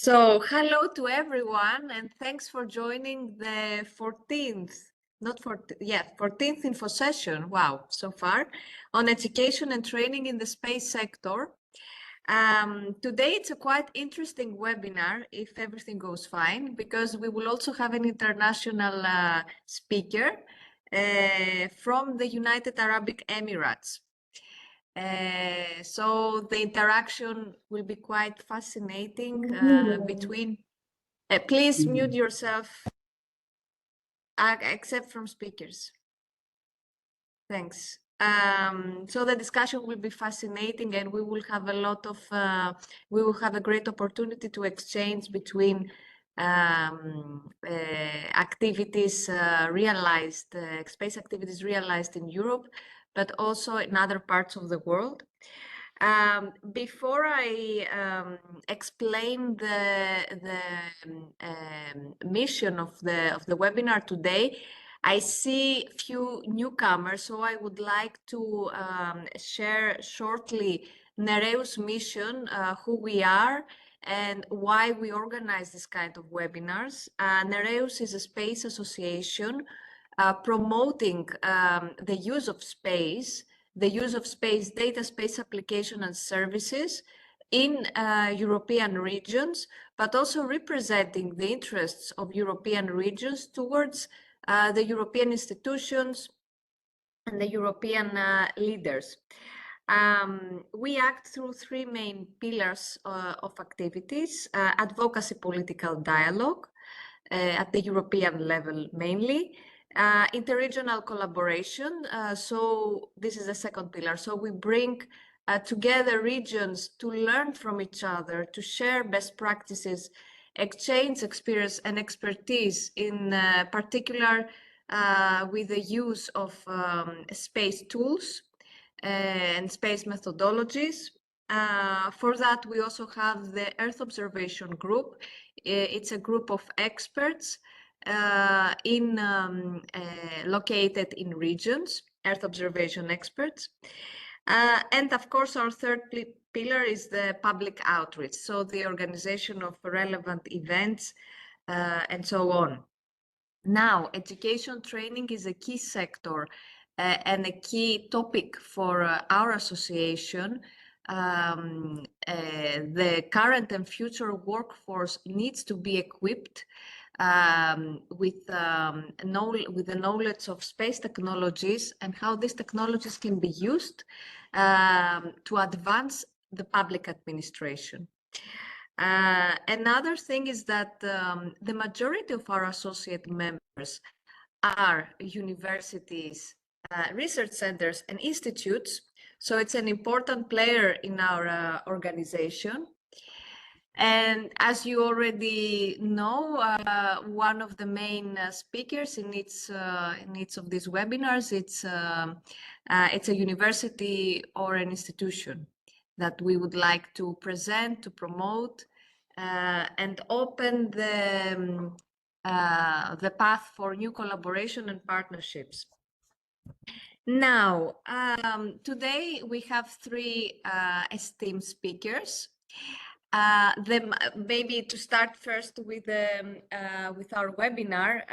Hello to everyone, and thanks for joining the 14th, not 14th, yeah, 14th infosession, wow, so far, on education and training in the space sector. Today it's a quite interesting webinar, if everything goes fine, because we will also have an international speaker from the United Arab Emirates. So the interaction will be quite fascinating between. Please mute yourself, except from speakers. Thanks. So the discussion will be fascinating, and we will have a lot of. We will have a great opportunity to exchange between activities realized, space activities realized in Europe, but also in other parts of the world. Before I explain the mission of the webinar today, I see few newcomers, so I would like to share shortly NEREUS mission, who we are, and why we organize this kind of webinars. NEREUS is a space association promoting the use of space data, space application and services in European regions, but also representing the interests of European regions towards the European institutions and the European leaders. We act through three main pillars of activities: advocacy, political dialogue at the European level mainly, interregional collaboration. So this is the second pillar. So we bring together regions to learn from each other, to share best practices, exchange experience and expertise in particular with the use of space tools and space methodologies. For that, we also have the Earth Observation Group. It's a group of experts located in regions, Earth observation experts. And of course, our third pillar is the public outreach, so the organization of relevant events and so on. Now, education training is a key sector and a key topic for our association. The current and future workforce needs to be equipped with the knowledge of space technologies and how these technologies can be used to advance the public administration. Another thing is that the majority of our associate members are universities, research centers, and institutes. So it's an important player in our organization. And as you already know, one of the main speakers in each of these webinars, it's a university or an institution that we would like to present, to promote, and open the path for new collaboration and partnerships. Now, today we have three esteemed speakers. Maybe to start first with our webinar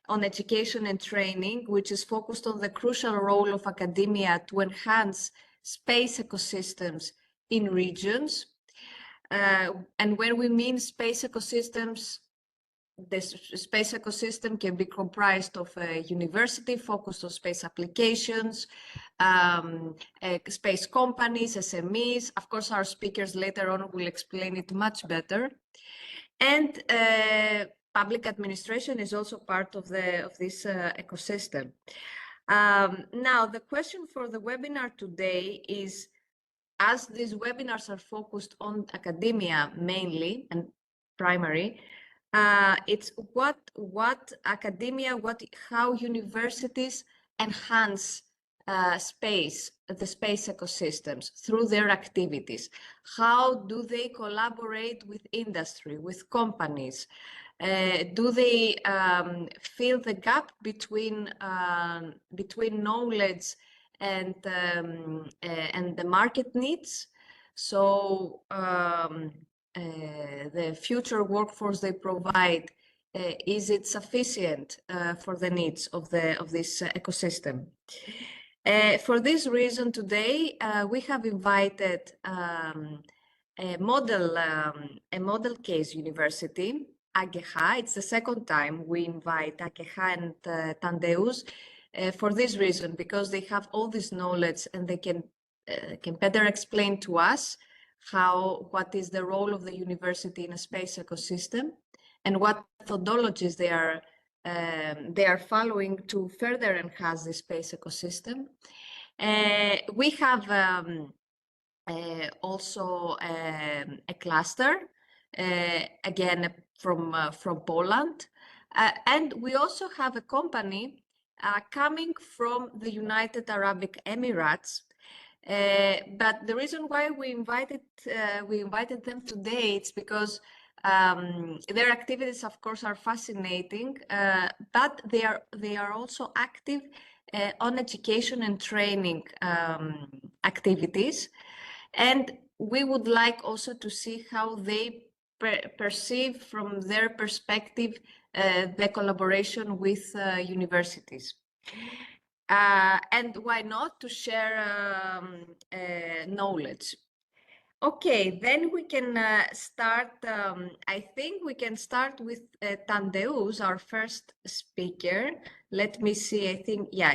on education and training, which is focused on the crucial role of academia to enhance space ecosystems in regions. And when we mean space ecosystems, the space ecosystem can be comprised of a university focused on space applications, space companies, SMEs. Of course, our speakers later on will explain it much better. And public administration is also part of this ecosystem. Now, the question for the webinar today is, as these webinars are focused on academia mainly and primary, it's how universities enhance the space ecosystems through their activities. How do they collaborate with industry, with companies? Do they fill the gap between knowledge and the market needs? So the future workforce they provide, is it sufficient for the needs of this ecosystem? For this reason, today we have invited a model case university, AGH. It's the second time we invite AGH and Tandeus for this reason, because they have all this knowledge and they can better explain to us what is the role of the university in a space ecosystem and what methodologies they are following to further enhance the space ecosystem. We have also a cluster, again from Poland, and we also have a company coming from the United Arab Emirates. But the reason why we invited them today, it's because their activities, of course, are fascinating, but they are also active on education and training activities, and we would like also to see how they perceive from their perspective the collaboration with universities. And why not to share knowledge. Okay, then we can start. I think we can start with Tandeus, our first speaker. Let me see. I think, yeah,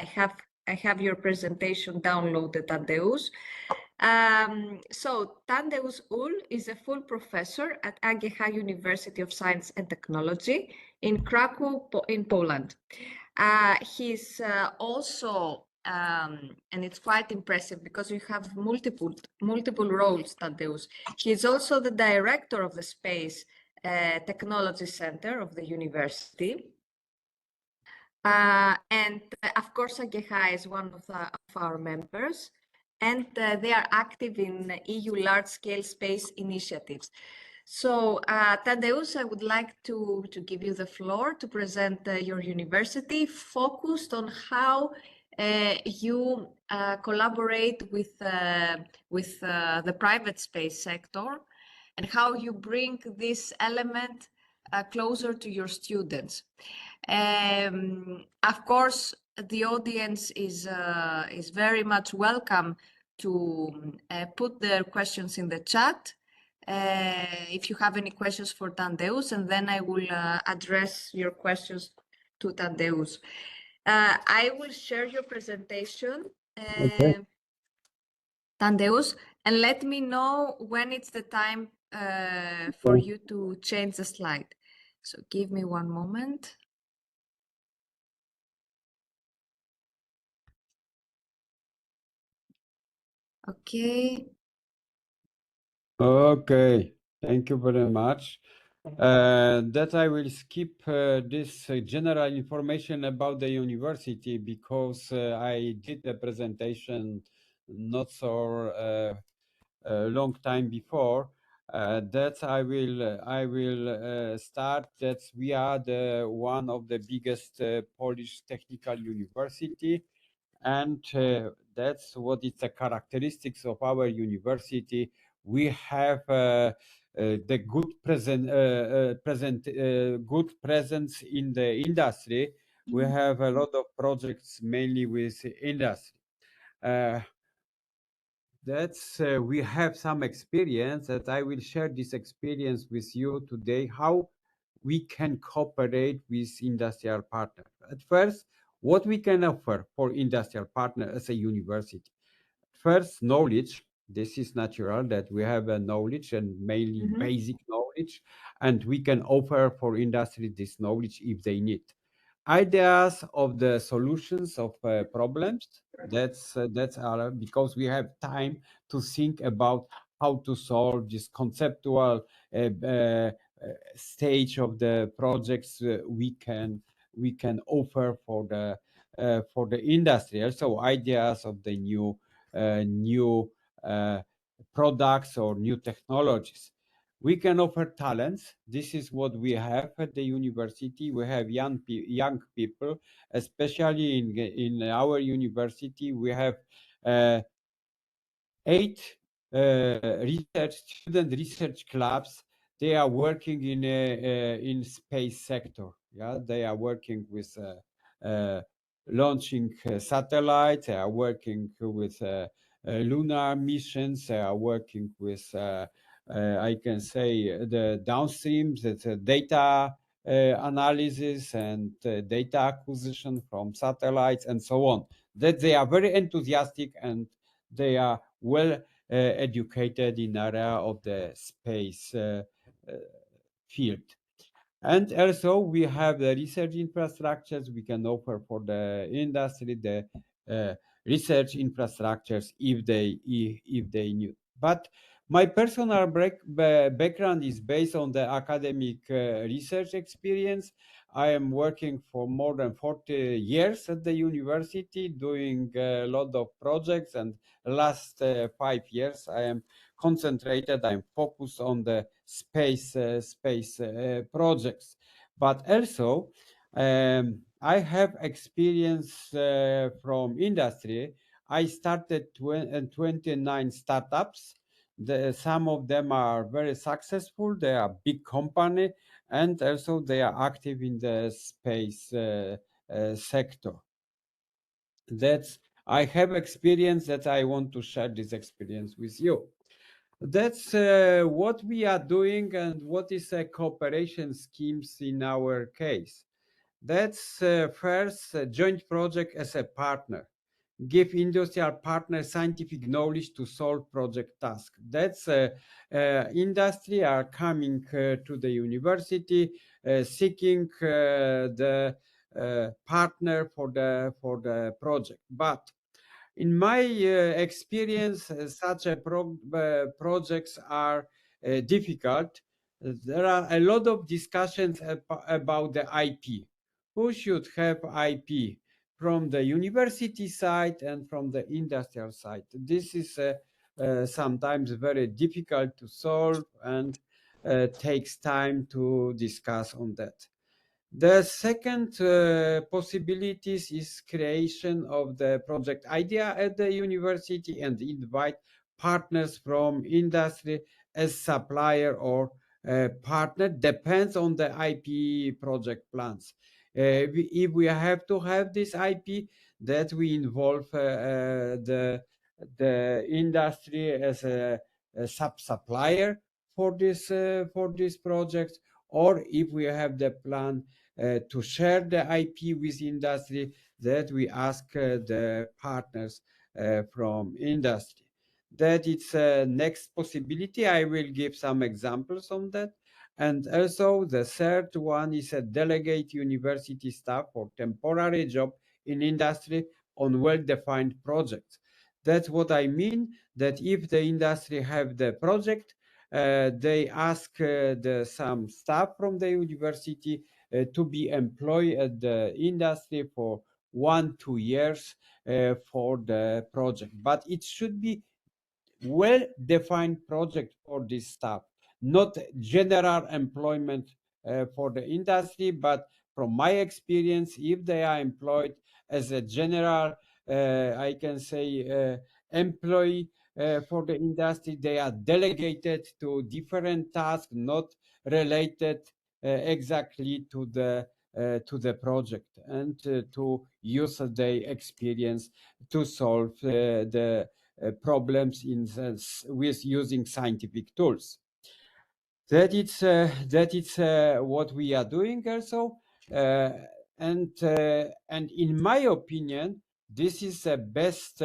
I have your presentation downloaded, Tandeus. So Tandeus Ul is a full professor at AGH University of Science and Technology in Krakow, in Poland. He's also, and it's quite impressive because you have multiple roles, Tadeusz. He's also the director of the Space Technology Center of the university. And of course, AGH is one of our members, and they are active in EU large-scale space initiatives. So, Tadeusz, I would like to give you the floor to present your university, focused on how you collaborate with the private space sector and how you bring this element closer to your students. Of course, the audience is very much welcome to put their questions in the chat. If you have any questions for Tandeus, and then I will address your questions to Tandeus. I will share your presentation, Tandeus, and let me know when it's the time for you to change the slide. So give me one moment. Okay. Okay, thank you very much. That I will skip this general information about the university because I did the presentation not so long time before. That I will start that we are the one of the biggest Polish technical university, and that's what is the characteristics of our university. We have the good presence in the industry. We have a lot of projects mainly with industry. We have some experience that I will share this experience with you today, how we can cooperate with industrial partners. At first, what we can offer for industrial partner as a university. First, knowledge. This is natural that we have a knowledge and mainly basic knowledge, and we can offer for industry this knowledge if they need. Ideas of the solutions of problems. That's our, because we have time to think about how to solve this conceptual stage of the projects we can offer for the industry. Also, ideas of the new products or new technologies. We can offer talents. This is what we have at the university. We have young people, especially in our university. We have 8 student research clubs they are working in space sector. Yeah, they are working with launching satellites. They are working with lunar missions. They are working with I can say the downstreams, the data analysis and data acquisition from satellites and so on. That they are very enthusiastic and they are well educated in area of the space uh, field. And also we have the research infrastructures we can offer for the industry, the uh, research infrastructures if they need. But my personal background is based on the academic research experience. I am working for more than 40 years at the university doing a lot of projects, and last 5 years I am concentrated, I'm focused on the space projects. But also, I have experience from industry. I started 29 startups. Some of them are very successful. They are big company, and also they are active in the space sector. That's I have experience that I want to share this experience with you. That's what we are doing and what is a cooperation schemes in our case. That's first joint project as a partner. Give industrial partner scientific knowledge to solve project task. That's industry are coming to the university seeking the partner for the project. But in my experience, such a projects are difficult. There are a lot of discussions about the IP. Who should have IP from the university side and from the industrial side? This is sometimes very difficult to solve and takes time to discuss on that. The second possibilities is creation of the project idea at the university and invite partners from industry as supplier or partner, depends on the IP project plans. If we have to have this IP, that we involve the industry as a sub supplier for this project, or if we have the plan to share the IP with industry, that we ask the partners from industry. That it's a next possibility. I will give some examples on that. And also the third one is a delegate university staff for temporary job in industry on well-defined projects. That's what I mean, that if the industry have the project, they ask some staff from the university to be employed at the industry for 1-2 years for the project. But it should be well-defined project for this staff, not general employment for the industry, but from my experience, if they are employed as a general, I can say, employee for the industry, they are delegated to different tasks, not related exactly to the project, and to use their experience to solve the problems with using scientific tools. That it's what we are doing also, uh, and in my opinion, this is the best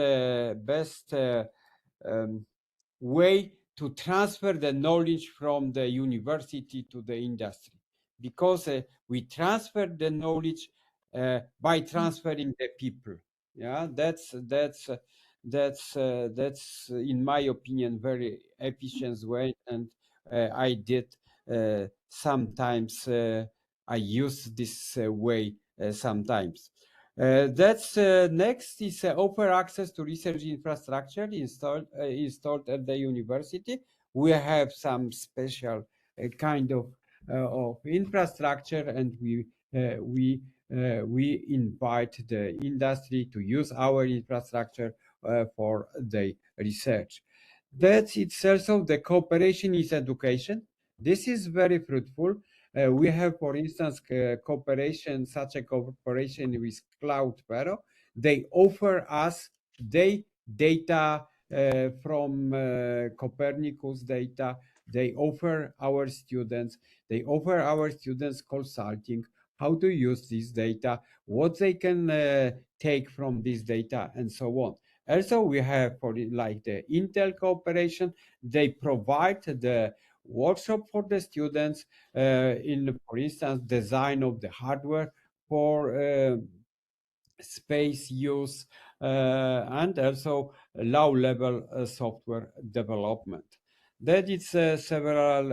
way to transfer the knowledge from the university to the industry, because we transfer the knowledge by transferring the people. Yeah, that's in my opinion very efficient way, and I did sometimes I use this way sometimes. That's next is offer access to research infrastructure installed at the university. We have some special kind of infrastructure, and we invite the industry to use our infrastructure for the research. That it's also the cooperation is education. This is very fruitful. We have, for instance, cooperation, such a cooperation with Cloudflare. They offer us they data from Copernicus data. They offer our students. They offer our students consulting how to use this data, what they can take from this data, and so on. Also, we have for like the Intel cooperation. They provide the workshop for the students in, for instance, design of the hardware for space use and also low-level software development. That is several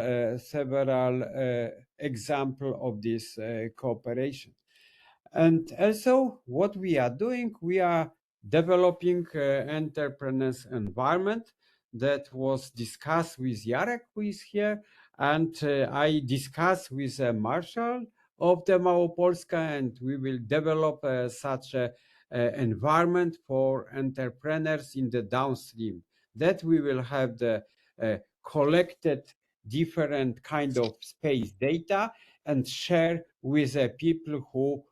example of this cooperation. And also, what we are doing, we are developing entrepreneurs environment that was discussed with Jarek, who is here, and I discussed with Marshall of the Małopolska, and we will develop such a environment for entrepreneurs in the downstream. That we will have the collected different kind of space data and share with people who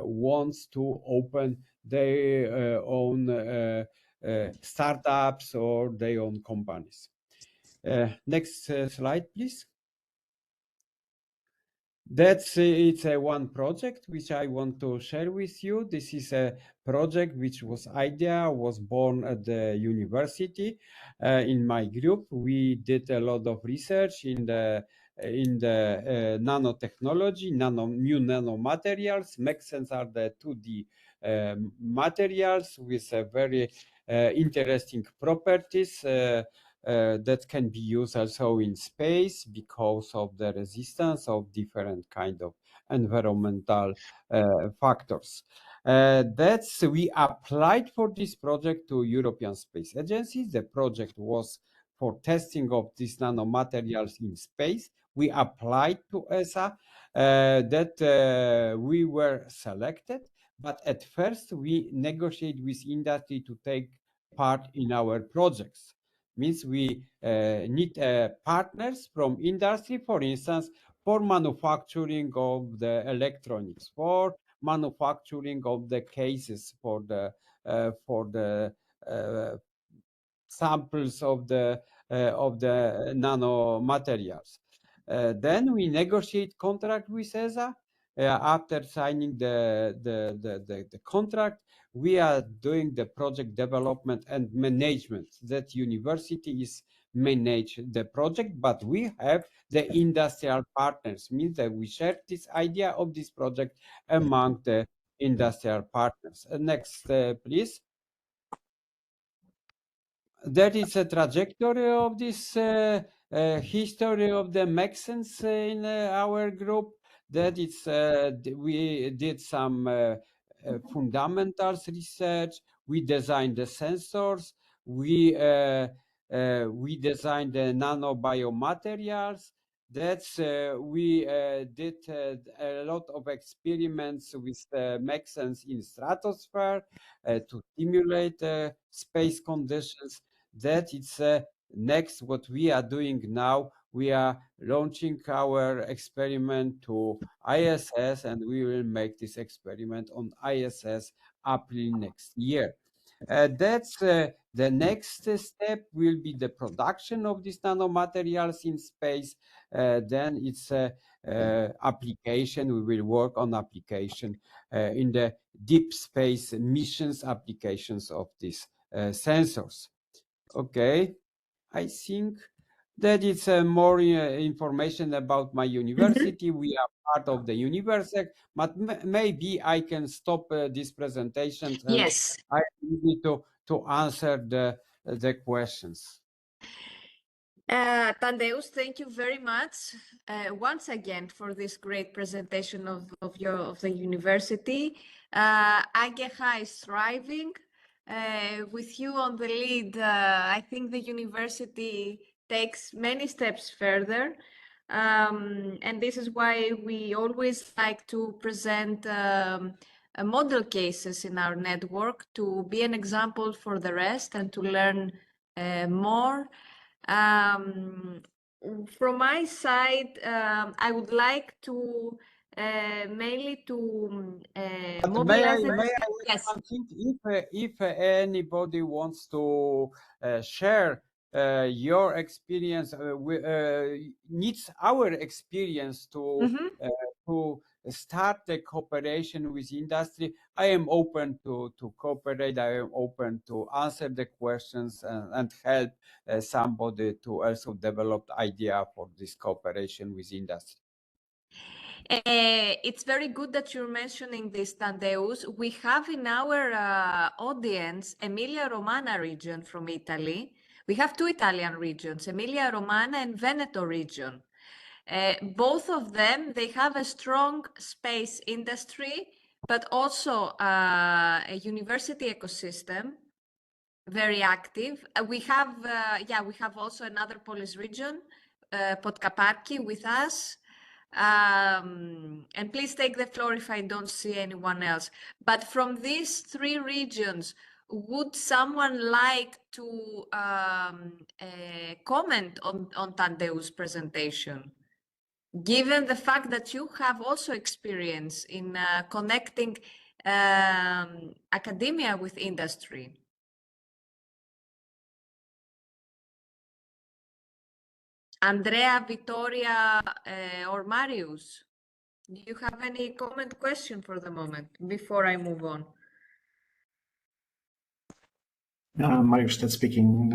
wants to open their own startups or their own companies. Next slide, please. That's it's a one project which I want to share with you. This is a project which was born at the university. In my group, we did a lot of research in the nanotechnology, new nanomaterials. Mexens are the 2D materials with very interesting properties. That can be used also in space because of the resistance of different kind of environmental factors. That's we applied for this project to European Space Agency. The project was for testing of these nanomaterials in space. We applied to ESA that we were selected, but at first we negotiate with industry to take part in our projects. Means we need partners from industry, for instance, for manufacturing of the electronics, for manufacturing of the cases for the samples of the nanomaterials. Then we negotiate contract with ESA. After signing the contract, we are doing the project development and management. That university is manage the project, but we have the industrial partners. Means that we share this idea of this project among the industrial partners. Next, please. That is a trajectory of this history of the Mexicans in our group. That is, we did some fundamentals research. We designed the sensors. We designed the nanobiomaterials. That's we did a lot of experiments with the Mexicans in stratosphere to simulate space conditions. That it's next what we are doing now. We are launching our experiment to ISS, and we will make this experiment on ISS April next year. That's the next step will be the production of these nanomaterials in space. Then it's application. We will work on application in the deep space missions applications of these sensors. Okay, I think that is more information about my university. We are part of the university, but maybe I can stop these presentations and Yes. I need to answer the questions. Tadeusz, thank you very much once again for this great presentation of the university. AGH is thriving. With you on the lead, I think the university takes many steps further. And this is why we always like to present model cases in our network to be an example for the rest and to learn more. From my side, I would like to mainly to But mobilize the may I discussion. add Yes. something? If anybody wants to share your experience, needs our experience Mhm. to start the cooperation with industry, I am open to cooperate. I am open to answer the questions and help somebody to also develop idea for this cooperation with industry. It's very good that you're mentioning this, Tadeusz. We have in our audience Emilia-Romagna region from Italy. We have two Italian regions, Emilia-Romagna and Veneto region. Both of them, they have a strong space industry, but also a university ecosystem, very active. We have also another Polish region, Podkaparki, with us. And please take the floor if I don't see anyone else. But from these three regions, would someone like to comment on Tadeusz's presentation? Given the fact that you have also experience in connecting academia with industry. Andrea, Vittoria, or Marius, do you have any comment, question for the moment before I move on? Mariusz speaking.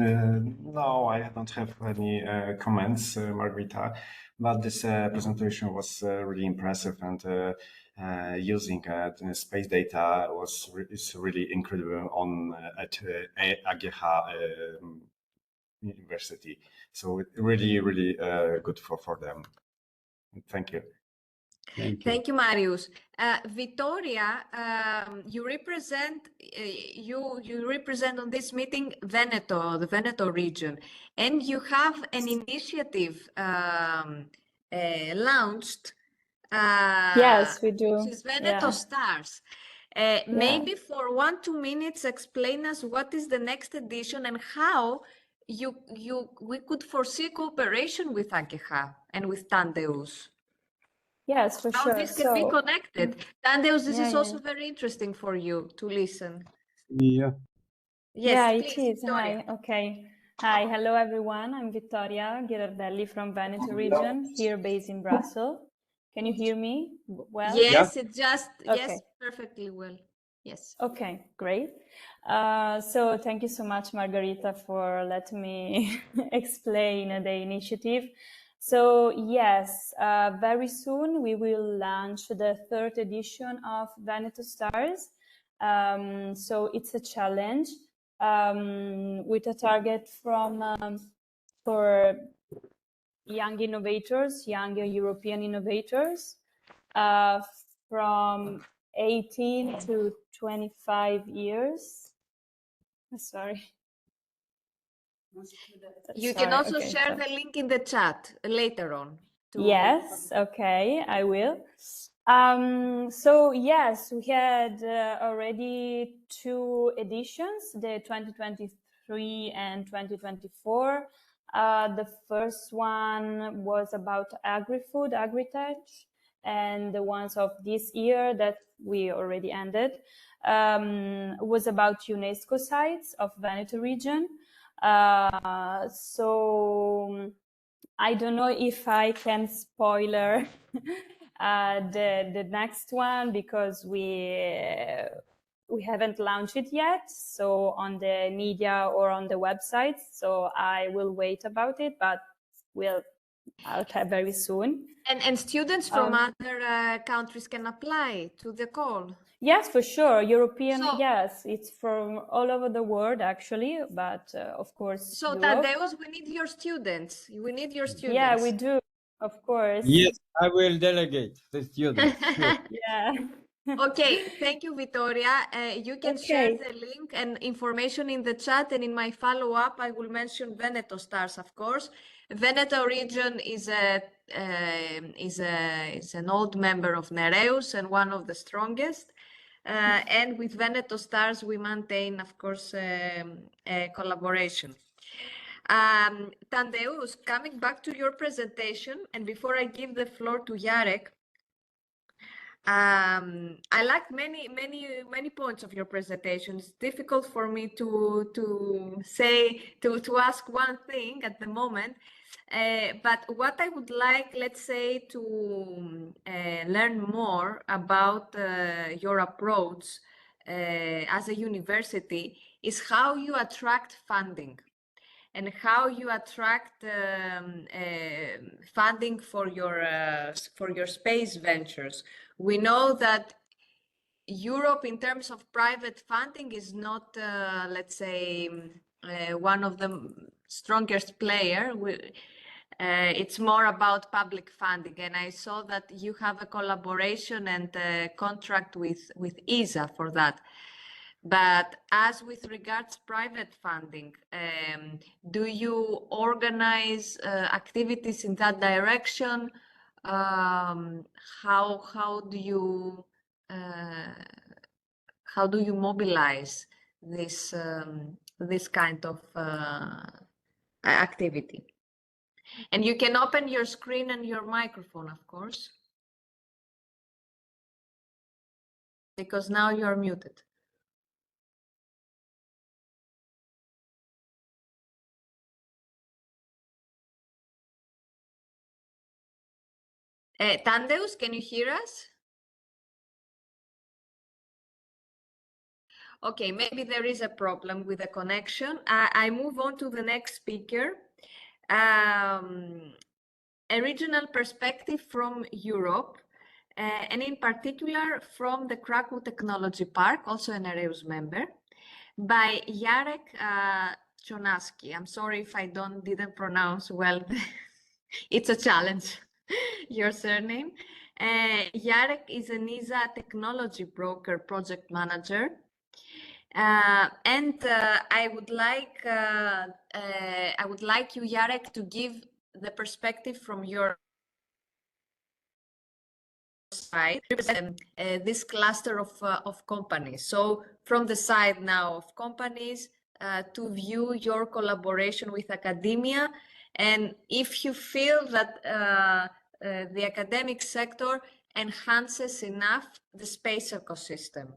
No, I don't have any comments, Margarita, but this presentation was really impressive, and using space data is really incredible on at AGH University. So it really good for them. Thank you. Thank you, Marius. Vittoria, you represent you represent on this meeting Veneto, the Veneto region, and you have an initiative launched. Yes, we do. Which is Veneto Stars. Maybe for 1-2 minutes, explain us what is the next edition and how we could foresee cooperation with AGH and with Tadeusz. Yes, for How sure. this can be connected. Tadeusz, this is also yeah. very interesting for you to listen. Yeah. Yes, it please, is. Vittoria. Hi. Okay. Hi. Hello, everyone. I'm Vittoria Ghirardelli from Veneto region, here based in Brussels. Can you hear me well? Yes, it just, Okay. yes, perfectly well. Yes. Okay, great. So thank you so much, Margarita, for letting me explain the initiative. So yes, very soon we will launch the third edition of Veneto Stars. So it's a challenge with a target for young innovators, young European innovators from 18 to 25 years. Sorry. You can also share the link in the chat later on. Yes, okay, I will. So yes, we had already 2 editions, the 2023 and 2024. The first one was about agri-food, agri-tech, and the ones of this year that we already ended was about UNESCO sites of Veneto region. So I don't know if I can spoiler the next one because we haven't launched it yet, so on the media or on the website. So I will wait about it, but we'll out very soon. And students from other countries can apply to the call. Yes, for sure. European, yes, it's from all over the world actually, but of course. So Europe. Tadeusz, we need your students. We need your students. Yeah, we do, of course. Yes, I will delegate the students. Sure. Yeah. Okay, thank you, Vittoria. You can share the link and information in the chat, and in my follow-up, I will mention Veneto Stars, of course. Veneto region is an old member of NEREUS and one of the strongest. And with Veneto Stars, we maintain, of course, a collaboration. Tadeusz, coming back to your presentation, and before I give the floor to Jarek, I like many points of your presentation. It's difficult for me to ask one thing at the moment. But what I would like, let's say, to learn more about your approach as a university is how you attract funding and how you attract funding for your space ventures. We know that Europe, in terms of private funding, is not, let's say, one of the strongest player. It's more about public funding, and I saw that you have a collaboration and a contract with ESA for that. But as with regards private funding, do you organize activities in that direction? How do you mobilize this kind of activity? And you can open your screen and your microphone, of course, because now you're muted. Tadeusz, can you hear us? Okay, maybe there is a problem with the connection. I move on to the next speaker. A regional perspective from Europe, and in particular from the Krakow Technology Park, also an NEREUS member, by Jarek Chonaski. I'm sorry if I didn't pronounce well. It's a challenge, your surname. Jarek is an ESA technology broker project manager. And I would like you, Jarek, to give the perspective from your side, this cluster of companies. So from the side now of companies to view your collaboration with academia, and if you feel that the academic sector enhances enough the space ecosystem,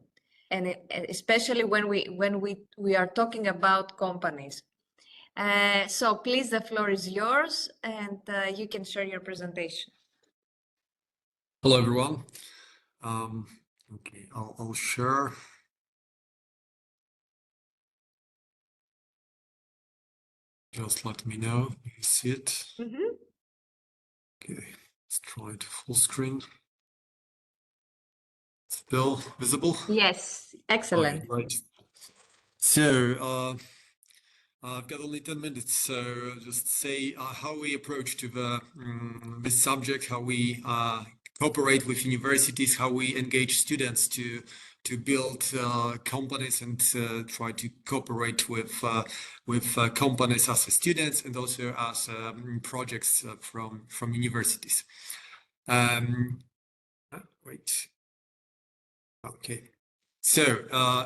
and especially when we are talking about companies. So please, the floor is yours, and you can share your presentation. Hello, everyone. Okay, I'll share. Just let me know if you see it. Okay, let's try it full screen. Still visible? Yes, excellent. Okay, right. So I've got only 10 minutes, so just say how we approach to this subject, how we cooperate with universities, how we engage students to build companies and try to cooperate with companies as students and also as projects from universities. Wait. Okay. So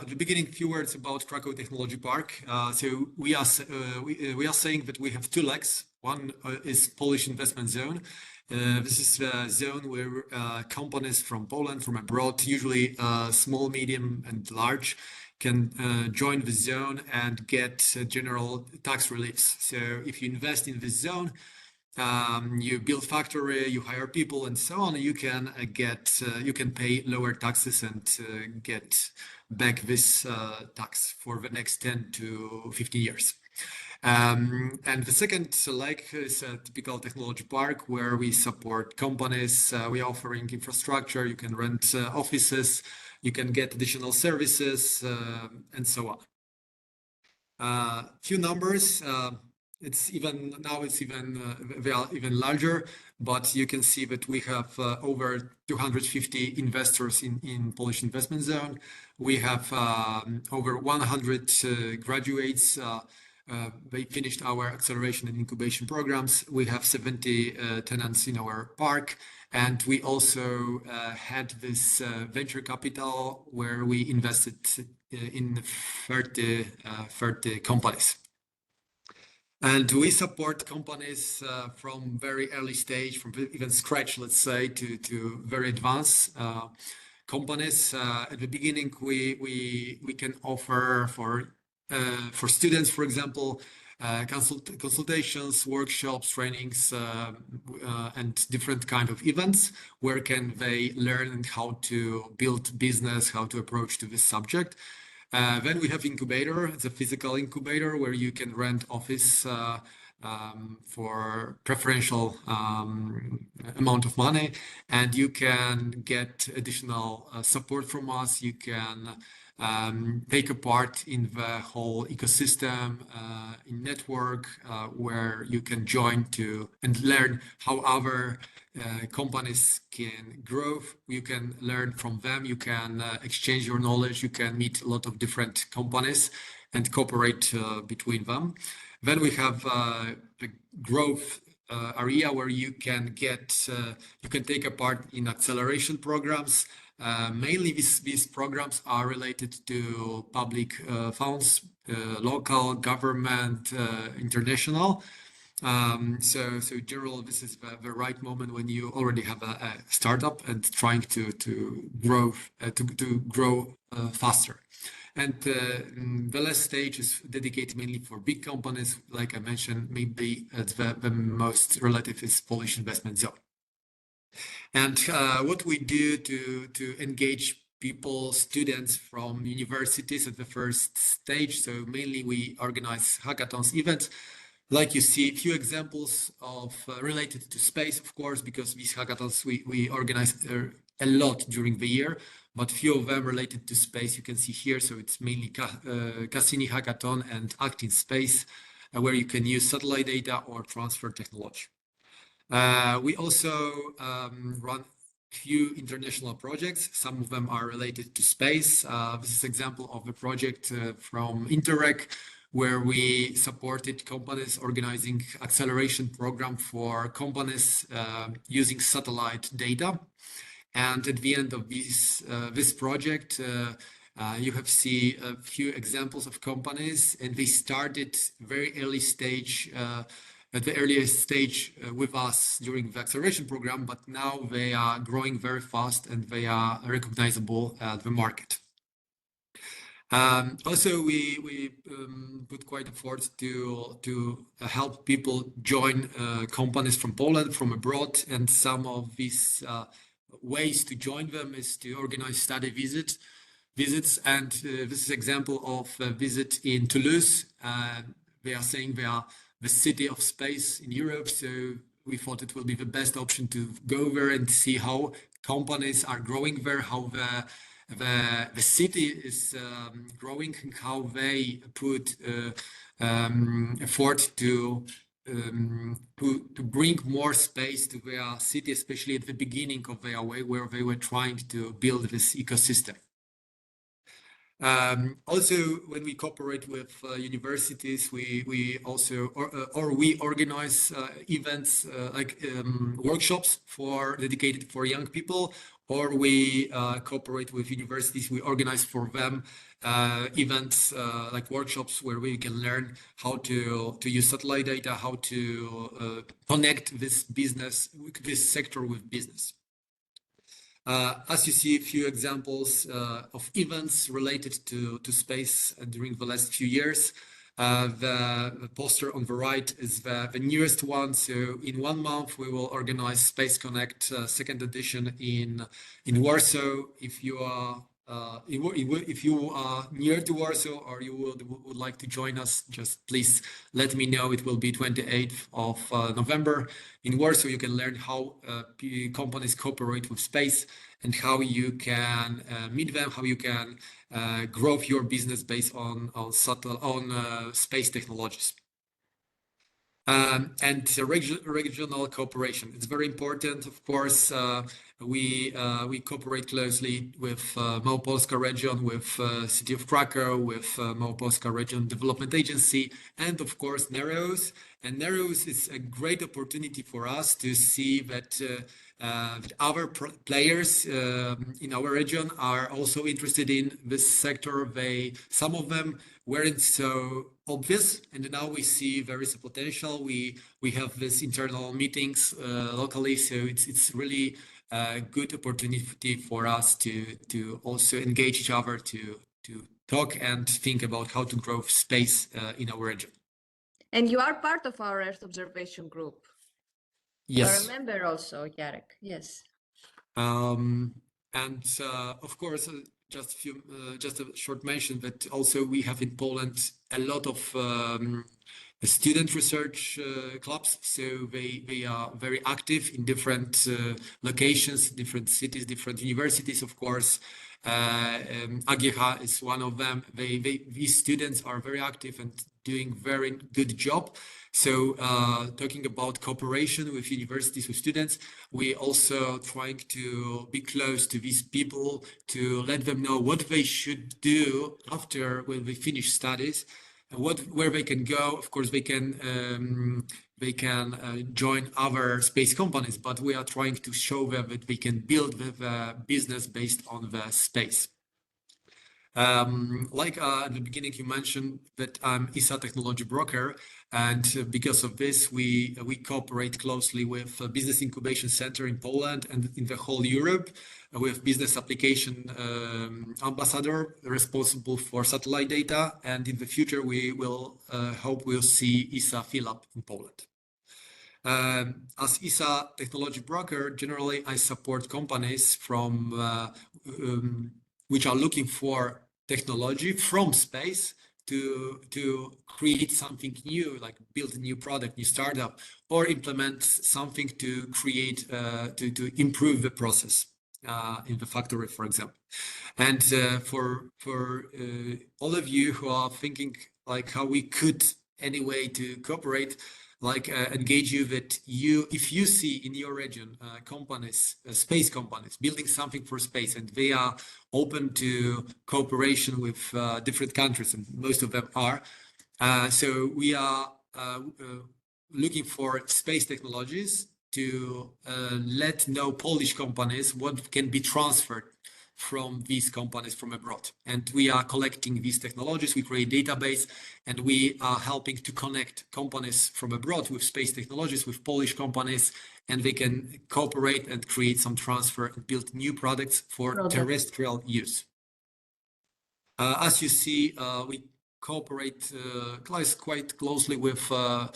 at the beginning, a few words about Krakow Technology Park. So we are saying that we have two legs. One is Polish investment zone. This is a zone where companies from Poland, from abroad, usually small, medium, and large, can join the zone and get general tax reliefs. So if you invest in this zone, you build factory, you hire people, and so on. You can you can pay lower taxes and get back this tax for the next 10 to 15 years. And the second leg is a typical technology park where we support companies. We are offering infrastructure. You can rent offices. You can get additional services, and so on. Few numbers. It's even they are even larger, but you can see that we have over 250 investors in Polish investment zone. We have over 100 graduates. They finished our acceleration and incubation programs. We have 70 tenants in our park, and we also had this venture capital where we invested in 30 companies. And we support companies from very early stage, from even scratch, let's say, to very advanced companies. At the beginning, we can offer for students, for example, consultations, workshops, trainings, and different kind of events where can they learn how to build business, how to approach to this subject. Then we have incubator. It's a physical incubator where you can rent office for preferential amount of money, and you can get additional support from us. You can take a part in the whole ecosystem, in network, where you can join to and learn how other companies can grow. You can learn from them. You can exchange your knowledge. You can meet a lot of different companies and cooperate between them. Then we have the growth area where you can take a part in acceleration programs. Mainly these programs are related to public funds, local government, international. So general, this is the right moment when you already have a startup and trying to grow faster. And the last stage is dedicated mainly for big companies, like I mentioned. Maybe the most relative is Polish investment zone. And what we do to engage people, students from universities at the first stage. So mainly we organize hackathons, events. Like you see a few examples of related to space, of course, because these hackathons we organize a lot during the year, but few of them related to space you can see here. So it's mainly Cassini Hackathon and Act in Space, where you can use satellite data or transfer technology. We also run few international projects. Some of them are related to space. This is an example of a project from Interreg, where we supported companies organizing acceleration program for companies using satellite data. And at the end of this project, you have seen a few examples of companies, and they started very early stage, at the earliest stage with us during the acceleration program, but now they are growing very fast and they are recognizable at the market. Also, we put quite effort to help people join companies from Poland, from abroad, and some of these ways to join them is to organize study visits. And this is an example of a visit in Toulouse. They are saying they are the city of space in Europe, so we thought it will be the best option to go there and see how companies are growing there, how the city is growing, and how they put effort to bring more space to their city, especially at the beginning of their way, where they were trying to build this ecosystem. Also, when we cooperate with universities, we also we organize events like workshops dedicated for young people, or we cooperate with universities. We organize for them events like workshops where we can learn how to use satellite data, how to connect this sector with business. As you see, a few examples of events related to space during the last few years. The poster on the right is the newest one. So in 1 month, we will organize Space Connect second edition in Warsaw. If you are near to Warsaw or you would like to join us, just please let me know. It will be 28th of November in Warsaw. You can learn how companies cooperate with space and how you can meet them, how you can grow your business based on space technologies. And regional cooperation. It's very important, of course. We cooperate closely with Małopolska region, with City of Krakow, with Małopolska Region Development Agency, and of course NEREUS. And NEREUS is a great opportunity for us to see that other players in our region are also interested in this sector. Some of them weren't so obvious, and now we see there is a potential. We have these internal meetings locally, so it's really a good opportunity for us to also engage each other to talk and think about how to grow space in our region. And you are part of our Earth observation group. Yes. I remember also, Jarek. Yes. And of course, just a short mention that also we have in Poland a lot of student research clubs. So they are very active in different locations, different cities, different universities, of course. AGH is one of them. These students are very active and doing very good job. So talking about cooperation with universities, with students, we also trying to be close to these people to let them know what they should do after when they finish studies, and where they can go. Of course, they can join other space companies, but we are trying to show them that they can build the business based on the space. At the beginning, you mentioned that I'm ESA technology broker, and because of this, we cooperate closely with a business incubation center in Poland and in the whole Europe, with business application ambassador responsible for satellite data, and in the future we will hope we'll see ESA fill up in Poland. As ESA technology broker, generally I support companies from which are looking for technology from space to create something new, like build a new product, new startup, or implement something to create to improve the process in the factory, for example. And for all of you who are thinking like how we could anyway to cooperate, like engage you that if you see in your region companies, space companies building something for space, and they are open to cooperation with different countries, and most of them are. So we are looking for space technologies to let know Polish companies what can be transferred from these companies from abroad. And we are collecting these technologies, we create database, and we are helping to connect companies from abroad with space technologies, with Polish companies, and they can cooperate and create some transfer and build new products for terrestrial use. As you see, we cooperate quite closely with the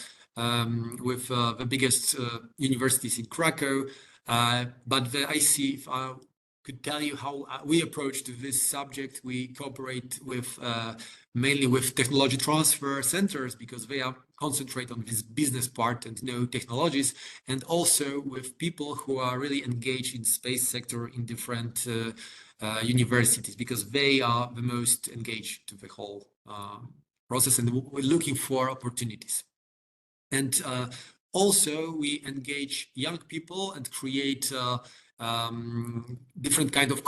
biggest universities in Krakow, but I see if I could tell you how we approach to this subject. We cooperate with mainly with technology transfer centers because they are concentrate on this business part and know technologies, and also with people who are really engaged in space sector in different universities because they are the most engaged to the whole process, and we're looking for opportunities. And also we engage young people and create different kind of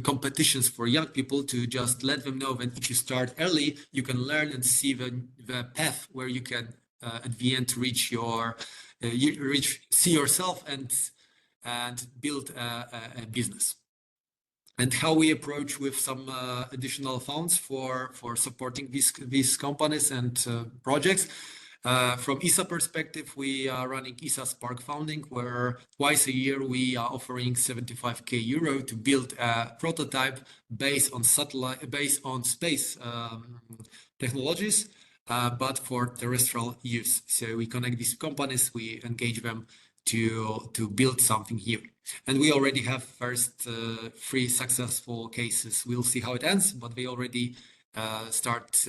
competitions for young people to just let them know that if you start early, you can learn and see the path where you can at the end reach see yourself and build a business. And how we approach with some additional funds for supporting these companies and projects. From ESA perspective, we are running ESA Spark Funding, where twice a year we are offering 75k euro to build a prototype based on space technologies, but for terrestrial use. So we connect these companies, we engage them to build something here. And we already have first 3 successful cases. We'll see how it ends, but we already start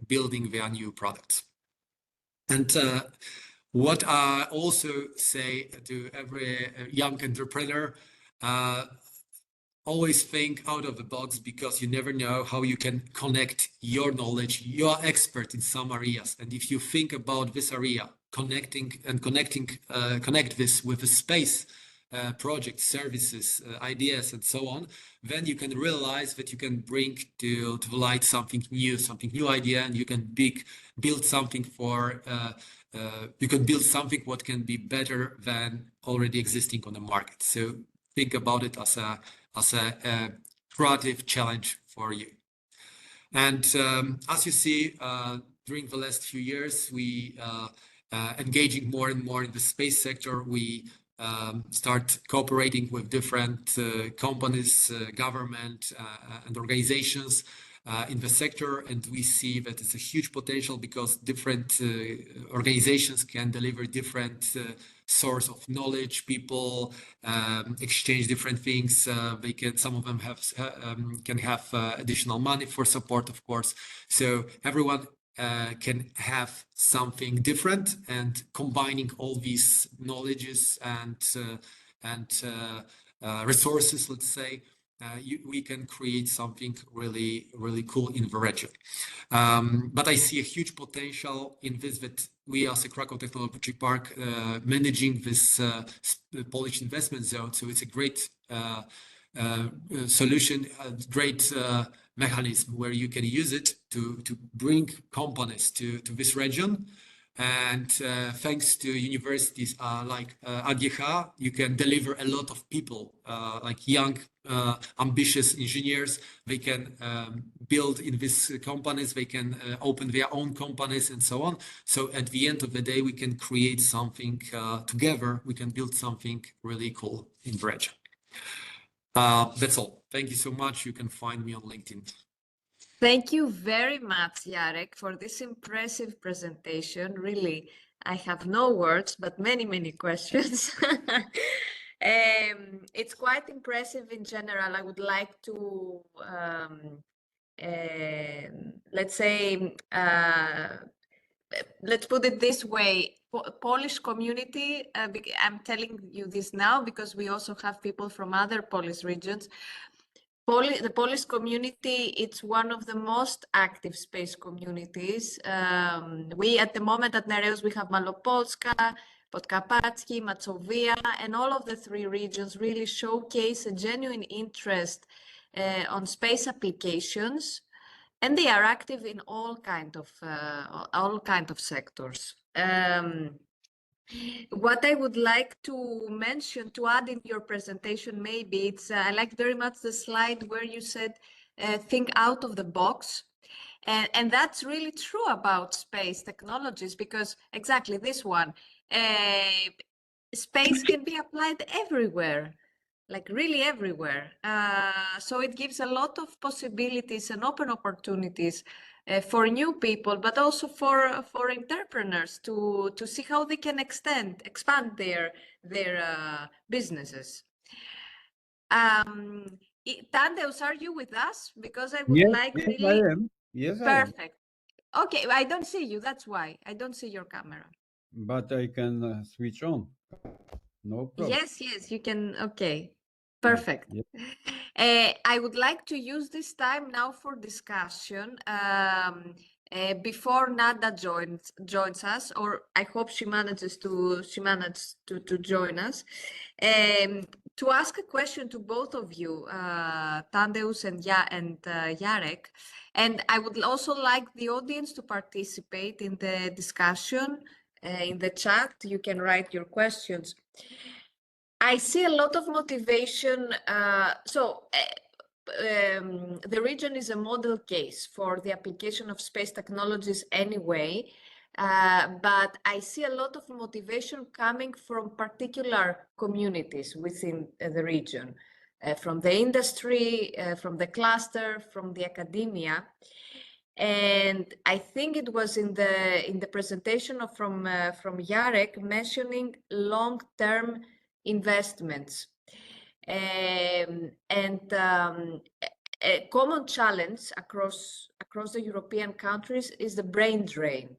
building their new products. And what I also say to every young entrepreneur, always think out of the box, because you never know how you can connect your knowledge. You're expert in some areas, and if you think about this area, connect this with a space project, services, ideas, and so on, then you can realize that you can bring to light something new idea, and you can build something for you can build something what can be better than already existing on the market. So think about it as a creative challenge for you. And as you see, during the last few years, we engaging more and more in the space sector. We start cooperating with different companies, government, and organizations in the sector, and we see that it's a huge potential because different organizations can deliver different source of knowledge. People exchange different things. They can, some of them have can have additional money for support, of course. So everyone can have something different, and combining all these knowledges and resources, let's say, we can create something really, really cool in the region. But I see a huge potential in this, that we as a Krakow Technology Park managing this Polish investment zone. So it's a great solution, a great mechanism where you can use it to bring companies to this region. And thanks to universities like AGH, you can deliver a lot of people, like young, ambitious engineers. They can build in these companies, they can open their own companies and so on. So at the end of the day, we can create something together. We can build something really cool in the region. That's all. Thank you so much. You can find me on LinkedIn. Thank you very much, Jarek, for this impressive presentation. Really, I have no words, but many, many questions. It's quite impressive in general. I would like to, let's say, let's put it this way, Polish community, I'm telling you this now because we also have people from other Polish regions. The Polish community, it's one of the most active space communities. We, at the moment at NEREUS, we have Malopolska, Podkarpacki, Mazovia, and all of the three regions really showcase a genuine interest on space applications, and they are active in all kind of sectors. What I would like to mention, to add in your presentation, maybe it's, I like very much the slide where you said, think out of the box. And that's really true about space technologies, because exactly this one, space can be applied everywhere, like really everywhere. So it gives a lot of possibilities and open opportunities for new people, but also for entrepreneurs to see how they can expand their businesses. Tadeusz, are you with us? Because I would like yes, really. I am. Yes, I am. Perfect. Okay, I don't see you. That's why I don't see your camera. But I can switch on. No problem. Yes, you can. Okay, perfect. Yes. I would like to use this time now for discussion. Before Nada joins us, or I hope she manages to join us, to ask a question to both of you, Tadeusz and Jarek. And I would also like the audience to participate in the discussion. In the chat, you can write your questions. I see a lot of motivation. The region is a model case for the application of space technologies anyway, but I see a lot of motivation coming from particular communities within the region, from the industry, from the cluster, from the academia. And I think it was in the presentation from Jarek mentioning long-term investments. And a common challenge across the European countries is the brain drain.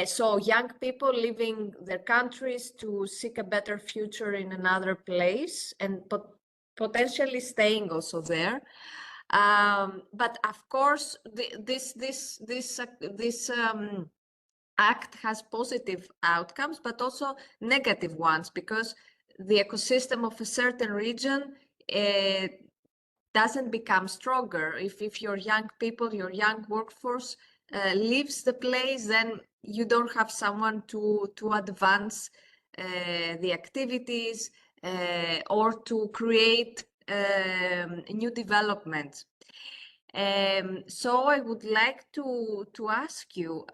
So young people leaving their countries to seek a better future in another place, and potentially staying also there. But of course, this act has positive outcomes, but also negative ones, because the ecosystem of a certain region doesn't become stronger. If your young people, your young workforce leaves the place, then you don't have someone to advance the activities or to create new developments. So I would like to ask you,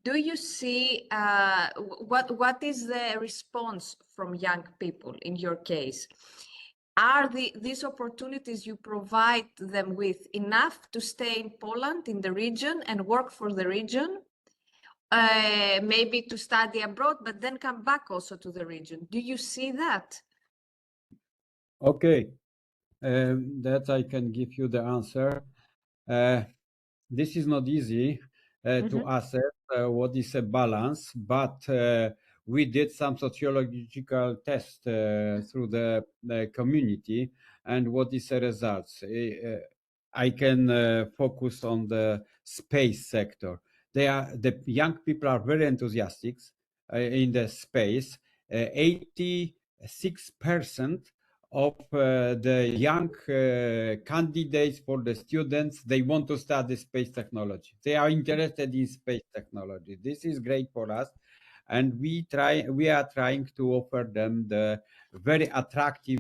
do you see what is the response from young people in your case? Are these opportunities you provide them with enough to stay in Poland, in the region, and work for the region? Maybe to study abroad, but then come back also to the region. Do you see that? Okay, that I can give you the answer. This is not easy to assess what is a balance, but we did some sociological tests through the community, and what is the results? I can focus on the space sector. The young people are very enthusiastic in the space. 86% of the young candidates for the students, they want to study space technology. They are interested in space technology. This is great for us. And we are trying to offer them the very attractive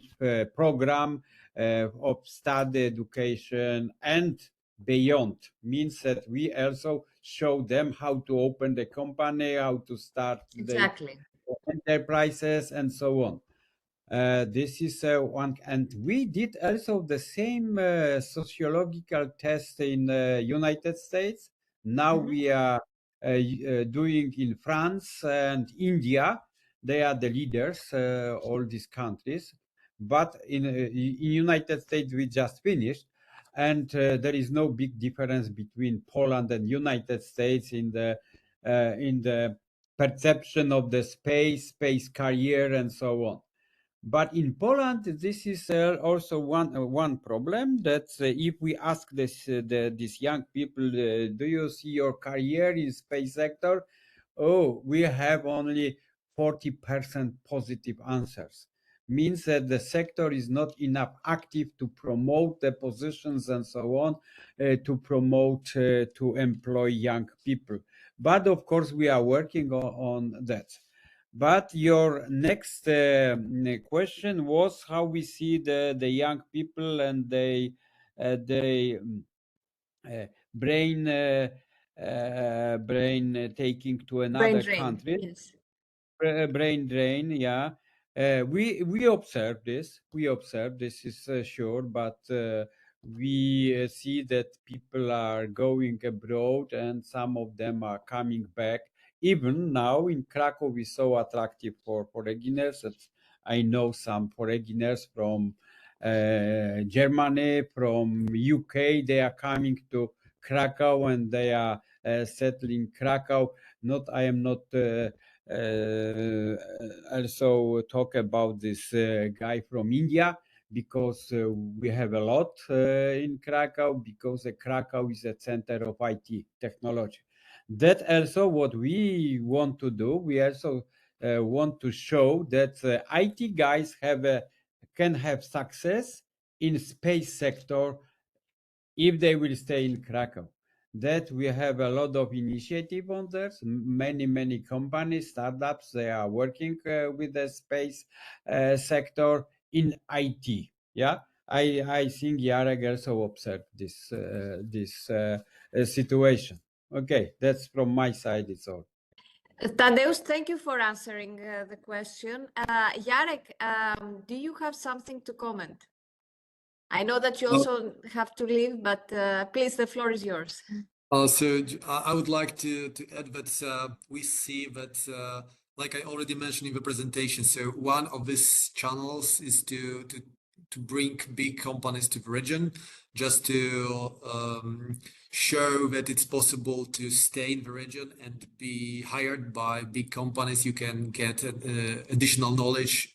program of study education and beyond. Means that we also show them how to open the company, how to start Exactly. the enterprises, and so on. This is one, and we did also the same sociological test in United States. Now we are doing in France and India. They are the leaders, all these countries. But in United States, we just finished, and there is no big difference between Poland and United States in the perception of the space career and so on. But in Poland, this is also one problem that if we ask these young people, do you see your career in space sector? Oh, we have only 40% positive answers. Means that the sector is not enough active to promote the positions and so on, to promote, to employ young people. But of course, we are working on that. But your next question was how we see the young people and they brain taking to Brain another drain, country. yes. Brain drain, yeah. We observe this. We observe this is sure, but we see that people are going abroad and some of them are coming back. Even now in Krakow, we so attractive for foreigners that I know some foreigners from Germany, from UK. They are coming to Krakow and they are settling Krakow. I am not also talk about this guy from India because we have a lot in Krakow because Krakow is a center of IT technology. That also what we want to do. We also want to show that IT guys can have success in space sector if they will stay in Krakow. That we have a lot of initiative on that. Many companies, startups, they are working with the space sector in IT. Yeah, I think Jarek also observed this situation. Okay, that's from my side. It's all. Tadeusz, thank you for answering the question. Jarek, do you have something to comment? I know that you also have to leave, but please, the floor is yours. I would like to add that we see that, like I already mentioned in the presentation, so one of these channels is to bring big companies to the region, just to show that it's possible to stay in the region and be hired by big companies. You can get additional knowledge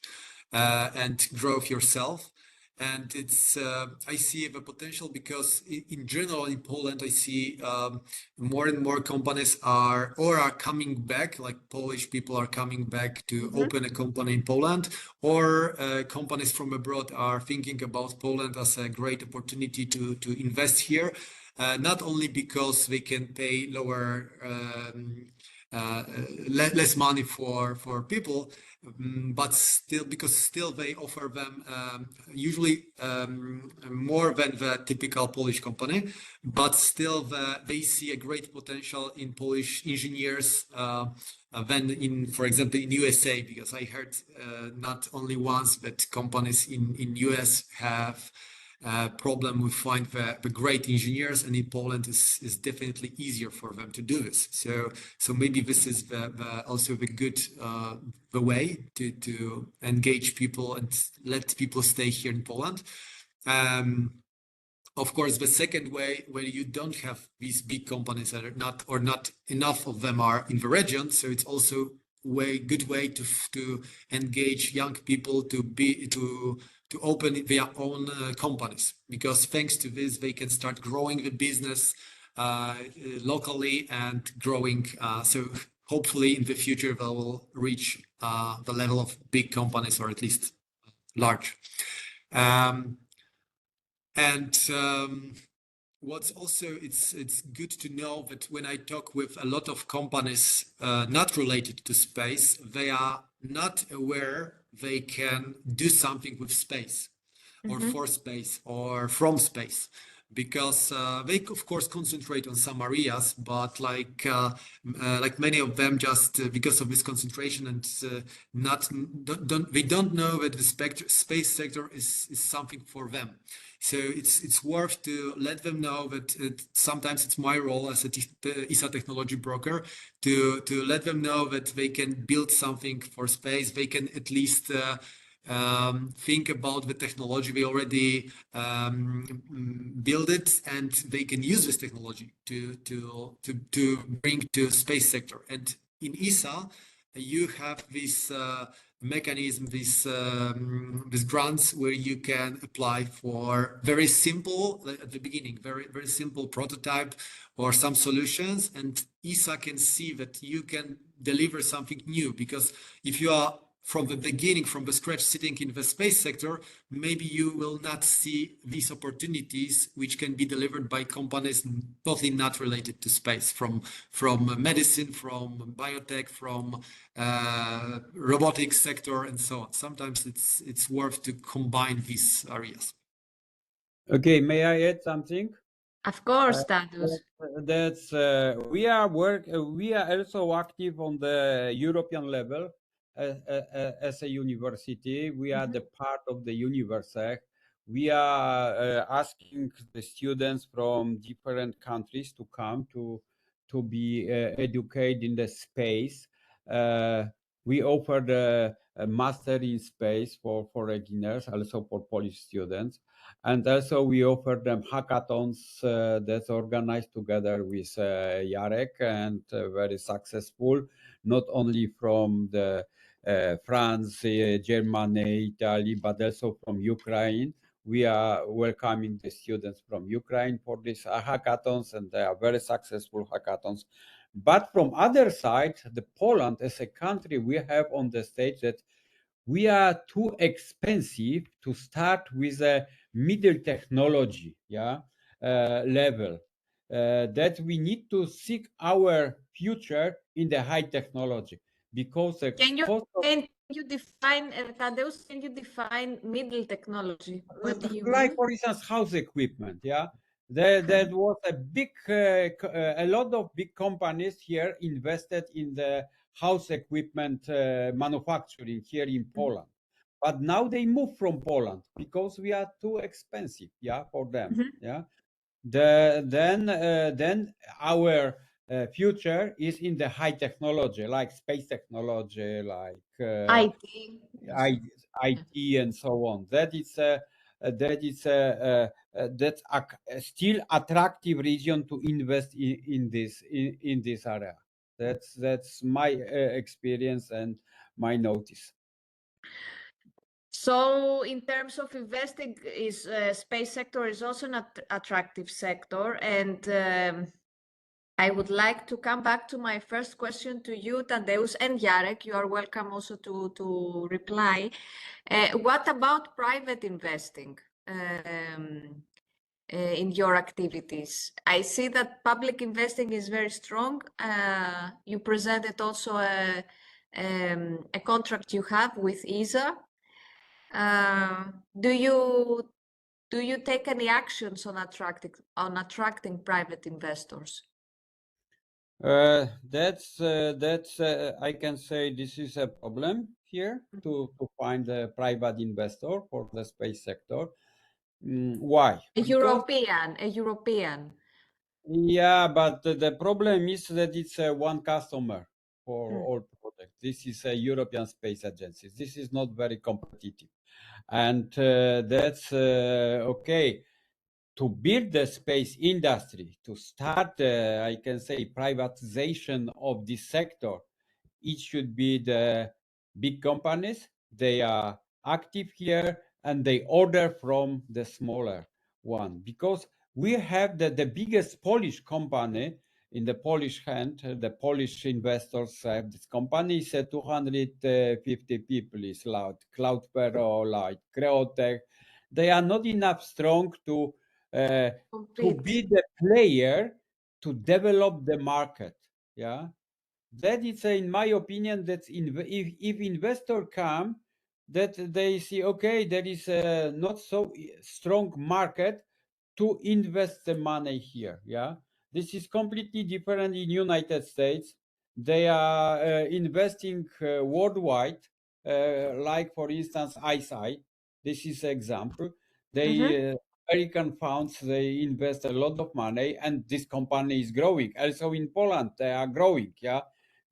and grow yourself. And it's I see the potential because in general in Poland I see more and more companies are coming back, like Polish people are coming back to open a company in Poland, or companies from abroad are thinking about Poland as a great opportunity to invest here. not only because they can pay lower, less money for people, but still because still they offer them usually more than the typical Polish company, but still they see a great potential in Polish engineers than in, for example, in USA, because I heard not only once that companies in US have problem with find the great engineers, and in Poland is definitely easier for them to do this. So maybe this is also the good the way to engage people and let people stay here in Poland. Of course, the second way, where you don't have these big companies that are not enough of them are in the region, so it's also good way to engage young people to open their own companies, because thanks to this they can start growing the business locally and growing. So hopefully in the future they will reach the level of big companies, or at least large. What's also it's good to know that when I talk with a lot of companies not related to space, they are not aware they can do something with space, or for space, or from space, because they of course concentrate on some areas, but like many of them, just because of this concentration and they don't know that the space sector is something for them. So it's worth to let them know that sometimes it's my role as a ESA technology broker to let them know that they can build something for space. They can at least think about the technology they already build it, and they can use this technology to bring to space sector. And in ESA, you have this mechanism, these grants where you can apply for very simple, at the beginning, very simple prototype or some solutions, and ESA can see that you can deliver something new. Because if you are from the beginning, from the scratch, sitting in the space sector, maybe you will not see these opportunities which can be delivered by companies totally not related to space, from medicine, from biotech, from robotics sector, and so on. Sometimes it's worth to combine these areas. Okay, may I add something? Of course, Tadeusz. That's we are also active on the European level as a university. We are the part of the Universec. We are asking the students from different countries to come to be educated in the space. We offer the master in space for beginners, also for Polish students. And also we offer them hackathons that's organized together with Jarek, and very successful, not only from the France, Germany, Italy, but also from Ukraine. We are welcoming the students from Ukraine for these hackathons, and they are very successful hackathons. But from other side, the Poland as a country, we have on the stage that we are too expensive to start with a middle technology level, that we need to seek our future in the high technology, because the Can cost of, you define, Tadeusz, can you define middle technology? What do you like mean? for instance house equipment, there was a lot of big companies here invested in the house equipment manufacturing here in Poland. But now they move from Poland because we are too expensive, for them. Then our future is in the high technology, like space technology, like IT. IT, and so on. That's still attractive region to invest in this area. That's my experience and my notice. So in terms of investing, is space sector is also an attractive sector, and I would like to come back to my first question to you, Tadeusz, and Jarek. You are welcome also to reply. What about private investing? in your activities? I see that public investing is very strong. You presented also a contract you have with ESA. Do you take any actions on attracting private investors? That's I can say this is a problem here to find a private investor for the space sector. Why? A Because European. yeah, but the problem is that it's one customer for all projects. This is a European Space Agency. This is not very competitive, and that's okay. To build the space industry, to start, I can say, privatization of this sector, it should be the big companies. They are active here and they order from the smaller one, because we have the biggest Polish company in the Polish hand. The Polish investors have this company. Is 250 people is loud. Cloudpero, like Creotech. They are not enough strong to be the player to develop the market. Yeah, that is, in my opinion, that if investor come, that they see, okay, there is a not so strong market to invest the money here. Yeah, this is completely different in United States. They are investing worldwide, like for instance ISI. This is example. They American funds, they invest a lot of money, and this company is growing. Also in Poland, they are growing. Yeah,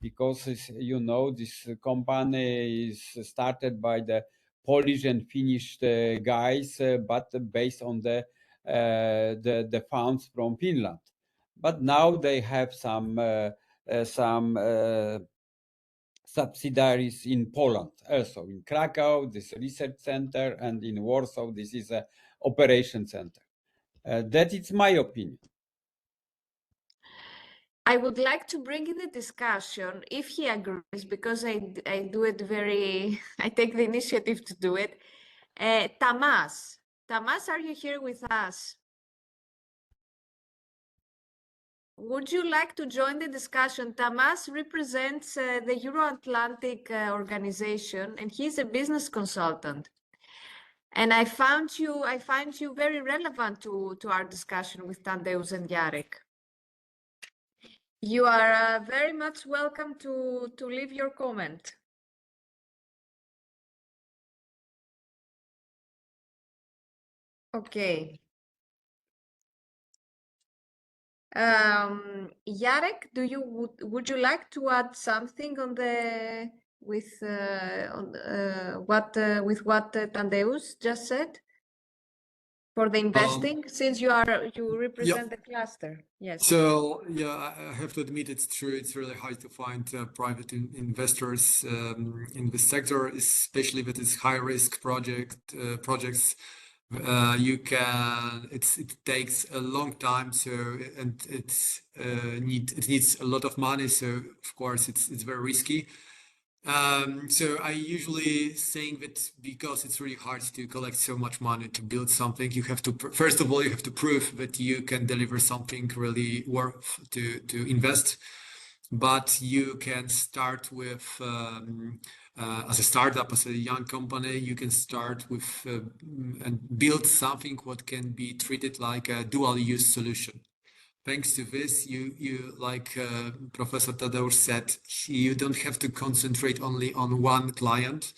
because you know, this company is started by the Polish and Finnish guys, but based on the funds from Finland. But now they have some subsidiaries in Poland, also in Krakow, this research center, and in Warsaw, this is a operation center. That is my opinion. I would like to bring in the discussion, if he agrees, because I do it I take the initiative to do it. Tamas, are you here with us? Would you like to join the discussion? Tamas represents the Euro-Atlantic organization, and he's a business consultant. And I find you very relevant to our discussion with Tadeusz and Jarek. You are very much welcome to leave your comment. Okay. Jarek, would you like to add something on with what Tadeusz just said for the investing, since you represent the cluster? Yes. So yeah, I have to admit it's true. It's really hard to find private investors in this sector, especially with its high risk projects. It takes a long time, and it needs a lot of money. So of course it's very risky. So I usually saying that because it's really hard to collect so much money to build something, you have to first of all you have to prove that you can deliver something really worth to invest. But you can start with as a startup, as a young company, you can start with and build something what can be treated like a dual use solution. Thanks to this, you like Professor Tadeusz said, you don't have to concentrate only on one client.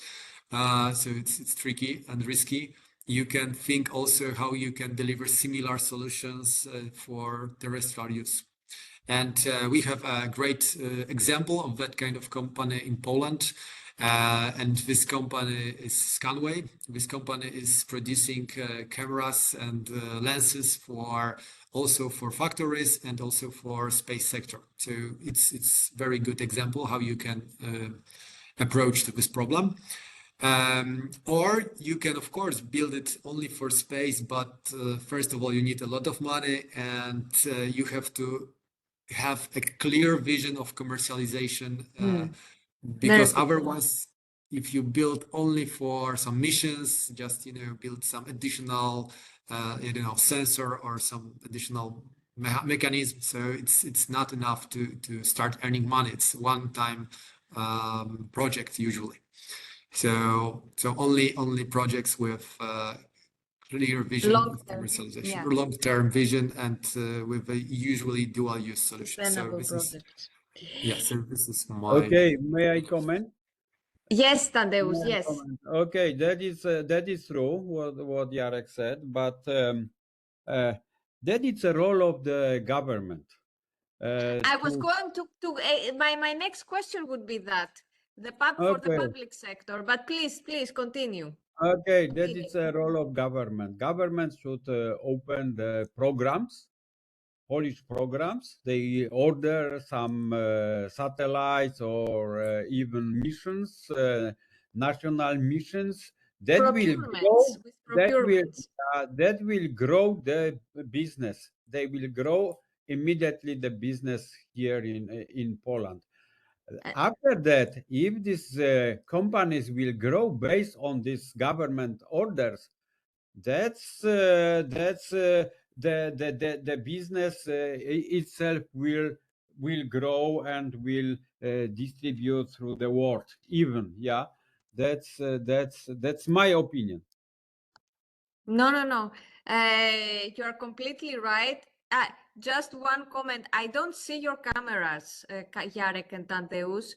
So it's tricky and risky. You can think also how you can deliver similar solutions for terrestrial use. And we have a great example of that kind of company in Poland. And this company is Scanway. This company is producing cameras and lenses also for factories and also for space sector. So it's very good example how you can approach this problem. Or you can, of course, build it only for space, but first of all, you need a lot of money, and you have to have a clear vision of commercialization, because otherwise, if you build only for some missions, just build some additional sensor or some additional mechanism. So it's not enough to start earning money. It's one-time project usually. So only projects with clear vision of Long-term, commercialization, yeah, or long-term vision, and with a usually dual-use solution. So sustainable this is projects. so this is my Okay, may I comment? Yes, Tadeusz, May I yes. comment? Okay, that is true what Jarek said, but that is a role of the government. I was To going to my next question would be that for the okay, public sector, but please continue. okay, that Continue. is a role of government. Government should open the programs, Polish programs. They order some satellites or even missions, national missions that will Procurements, grow. with That will procurements. that will grow the business. They will grow immediately the business here in Poland. Uh, After that, if these companies will grow based on these government orders, that's the business itself will grow and will distribute through the world. Even, yeah, that's my opinion. No. You are completely right. Just one comment. I don't see your cameras, Jarek and Tadeusz.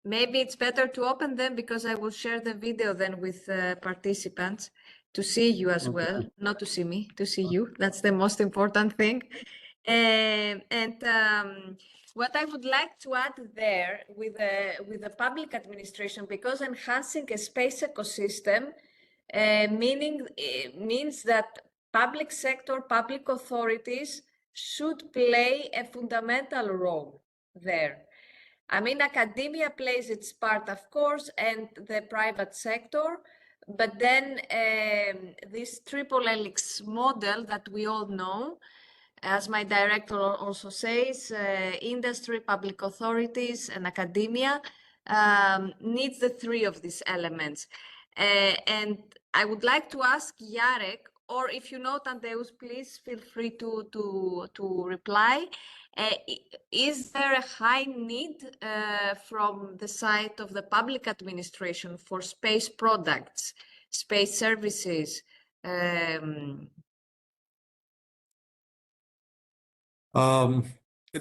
Maybe it's better to open them because I will share the video then with participants to see you as well, Okay. not to see me, to see you. That's the most important thing. And what I would like to add there with the public administration, because enhancing a space ecosystem means that public sector, public authorities should play a fundamental role there. I mean, academia plays its part, of course, and the private sector, but then this triple helix model that we all know, as my director also says, industry, public authorities, and academia needs the three of these elements. And I would like to ask Jarek, or if you know Tadeusz, please feel free to reply. Is there a high need from the side of the public administration for space products, space services? It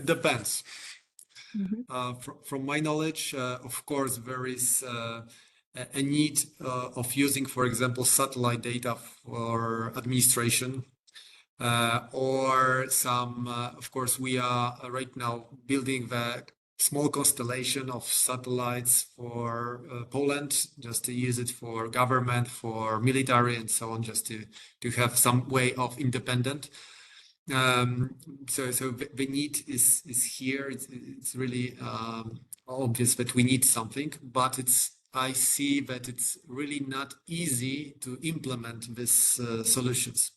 depends. Mhm. From my knowledge, of course, there is a need of using, for example, satellite data for administration, or some, of course, we are right now building the small constellation of satellites for Poland, just to use it for government, for military, and so on, just to have some way of independent. So the need is here. It's really obvious that we need something, but I see that it's really not easy to implement these solutions.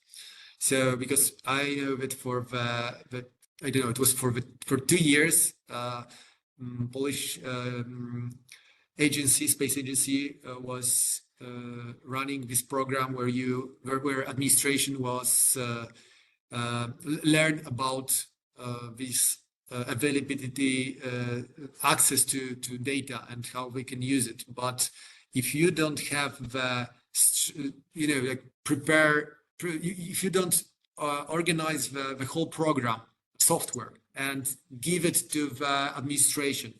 So because I know that for the I don't know, it was for 2 years, Polish space agency was running this program where administration was learn about this availability, access to data and how we can use it. But if you don't have the, if you don't organize the whole program software and give it to the administration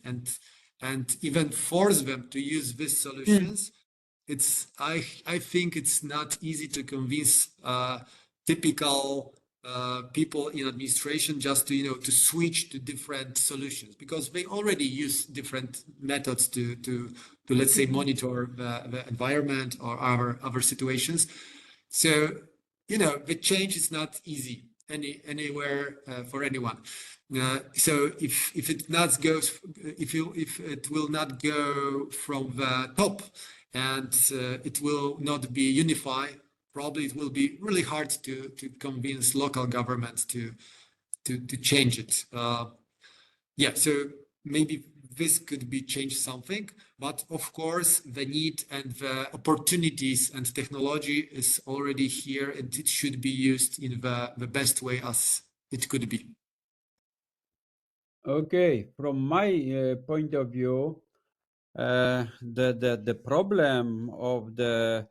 and even force them to use these solutions, I think it's not easy to convince typical people in administration just to switch to different solutions, because they already use different methods to let's say monitor the environment or other situations. So the change is not easy anywhere for anyone. So if it will not go from the top, and it will not be unified, probably it will be really hard to convince local governments to change it. So maybe this could be changed something, but of course the need and the opportunities and technology is already here, and it should be used in the best way as it could be. Okay, from my point of view, the problem of the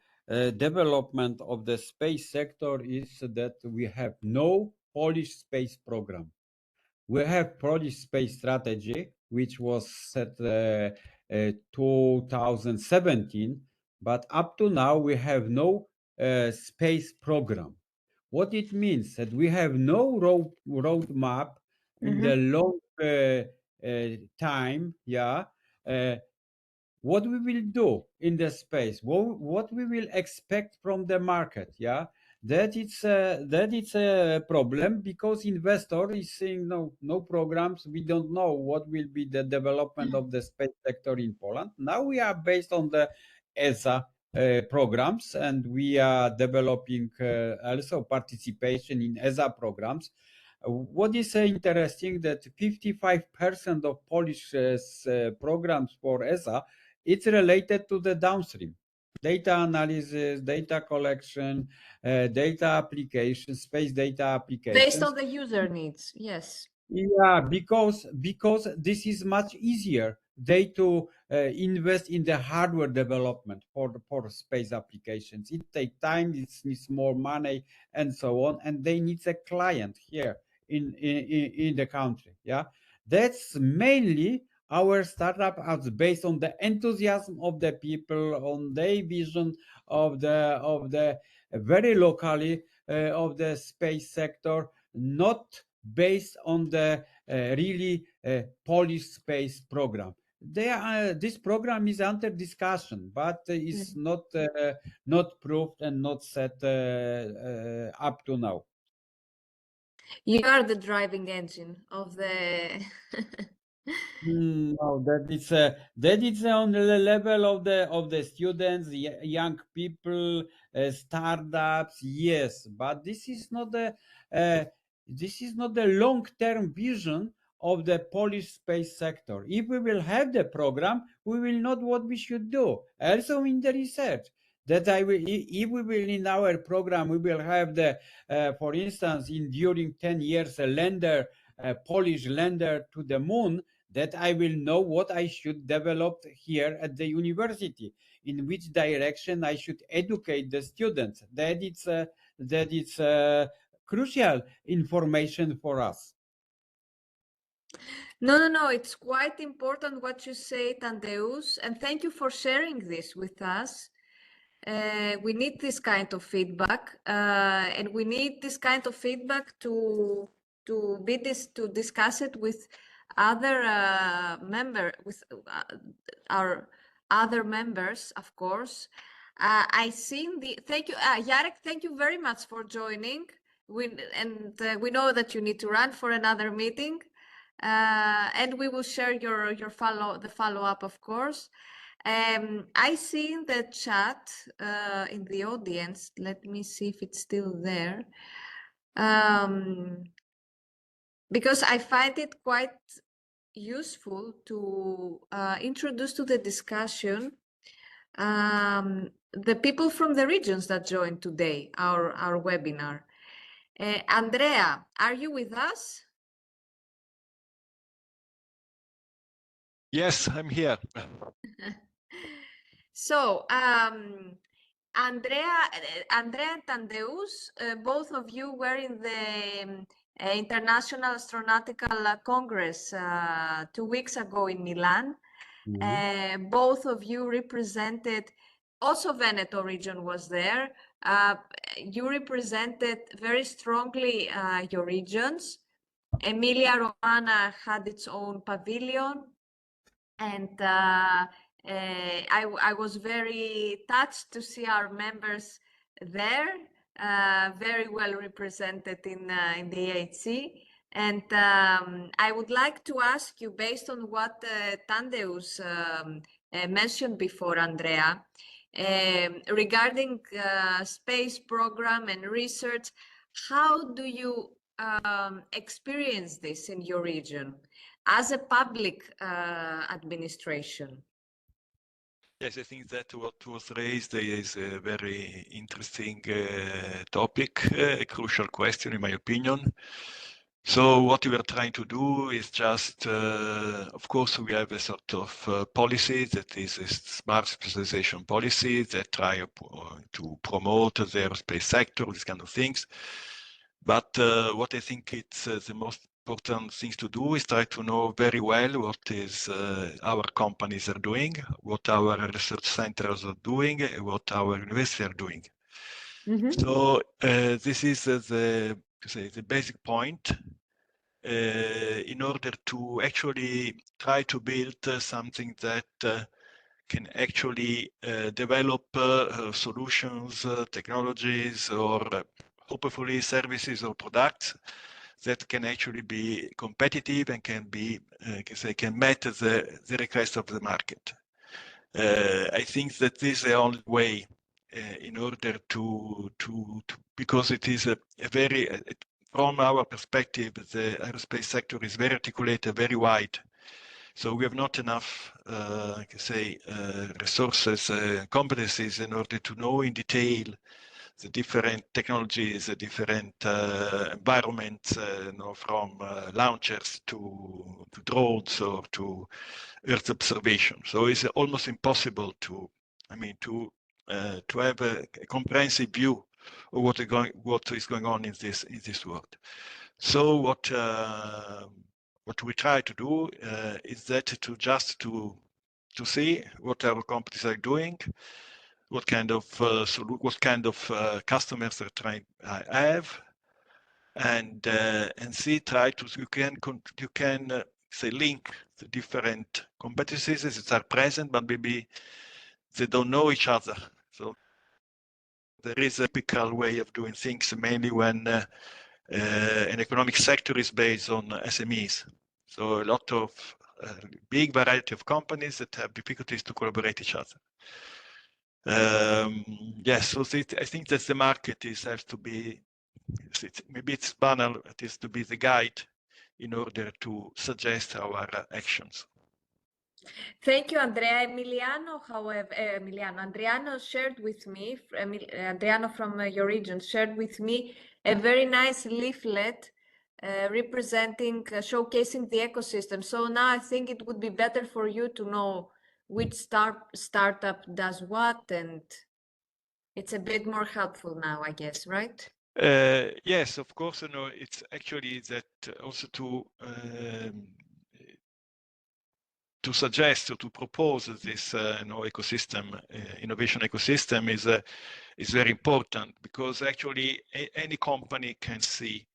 development of the space sector is that we have no Polish space program. We have Polish space strategy, which was set 2017, but up to now we have no space program. What it means that we have no roadmap in the long time, yeah, what we will do in the space, what we will expect from the market, yeah, that it's a problem, because investor is saying no programs, we don't know what will be the development of the space sector in Poland. Now we are based on the ESA programs, and we are developing also participation in ESA programs. What is interesting that 55% of Polish programs for ESA, it's related to the downstream data analysis, data collection, data applications, space data applications. Based on the user needs, yes. Yeah, because this is much easier they to invest in the hardware development for space applications. It takes time, it needs more money, and so on, and they need a client here in the country. Yeah, that's mainly our startup is based on the enthusiasm of the people, on their vision of the very locally of the space sector, not based on the really Polish space program. This program is under discussion, but is not proved and not set up to now. You are the driving engine of the No, that is on the level of the students, young people, startups. Yes, but this is not the long-term vision of the Polish space sector. If we will have the program, we will know what we should do. Also in the research, that if we will in our program, we will have the, for instance, in during 10 years, a Polish lander to the moon, that I will know what I should develop here at the university, in which direction I should educate the students. That it's crucial information for us. No, it's quite important what you say, Tadeusz, and thank you for sharing this with us. We need this kind of feedback, and we need this kind of feedback to discuss it with other our other members, of course. Thank you, Jarek. Thank you very much for joining. We know that you need to run for another meeting, and we will share the follow up, of course. I see in the chat in the audience. Let me see if it's still there. Because I find it quite useful to introduce to the discussion the people from the regions that joined today, our webinar. Andrea, are you with us? Yes, I'm here. So, Andrea and Tadeusz, both of you were in the International Astronautical Congress 2 weeks ago in Milan. Both of you represented, also Veneto region was there. You represented very strongly your regions. Emilia-Romagna had its own pavilion, and I was very touched to see our members there, very well represented in the AHC. And I would like to ask you, based on what Tadeusz mentioned before, Andrea, regarding space program and research, how do you experience this in your region? as a public administration? Yes, I think that what was raised is a very interesting topic, a crucial question, in my opinion. So what we are trying to do is just, of course, we have a sort of policy that is a smart specialization policy that try to promote the aerospace sector, these kind of things. But what I think it's the most important things to do is try to know very well what is our companies are doing, what our research centers are doing, what our universities are doing. So this is the basic point in order to actually try to build something that can actually develop solutions, technologies, or hopefully services or products that can actually be competitive and can be, can meet the request of the market. I think that this is the only way in order to because it is a very, from our perspective, the aerospace sector is very articulated, very wide. So we have not enough, resources, competencies in order to know in detail the different technologies, the different environments, from launchers to drones or to Earth observation. So it's almost impossible to have a comprehensive view of what is going on in this world. So what we try to do is that to see what our companies are doing, what kind of customers they're trying have, and you can say link the different competencies that are present, but maybe they don't know each other. So there is a typical way of doing things, mainly when an economic sector is based on SMEs. So a lot of big variety of companies that have difficulties to collaborate each other. Yes, so I think that the market has to be, maybe it's banal, it is to be the guide in order to suggest our actions. Thank you, Andrea. Emiliano, however, Adriano shared with me, Adriano from your region shared with me a very nice leaflet representing, showcasing the ecosystem. So now I think it would be better for you to know which startup does what, and it's a bit more helpful now, I guess, right? Yes, of course. It's actually that also to suggest or to propose this ecosystem, innovation ecosystem is very important, because actually any company can see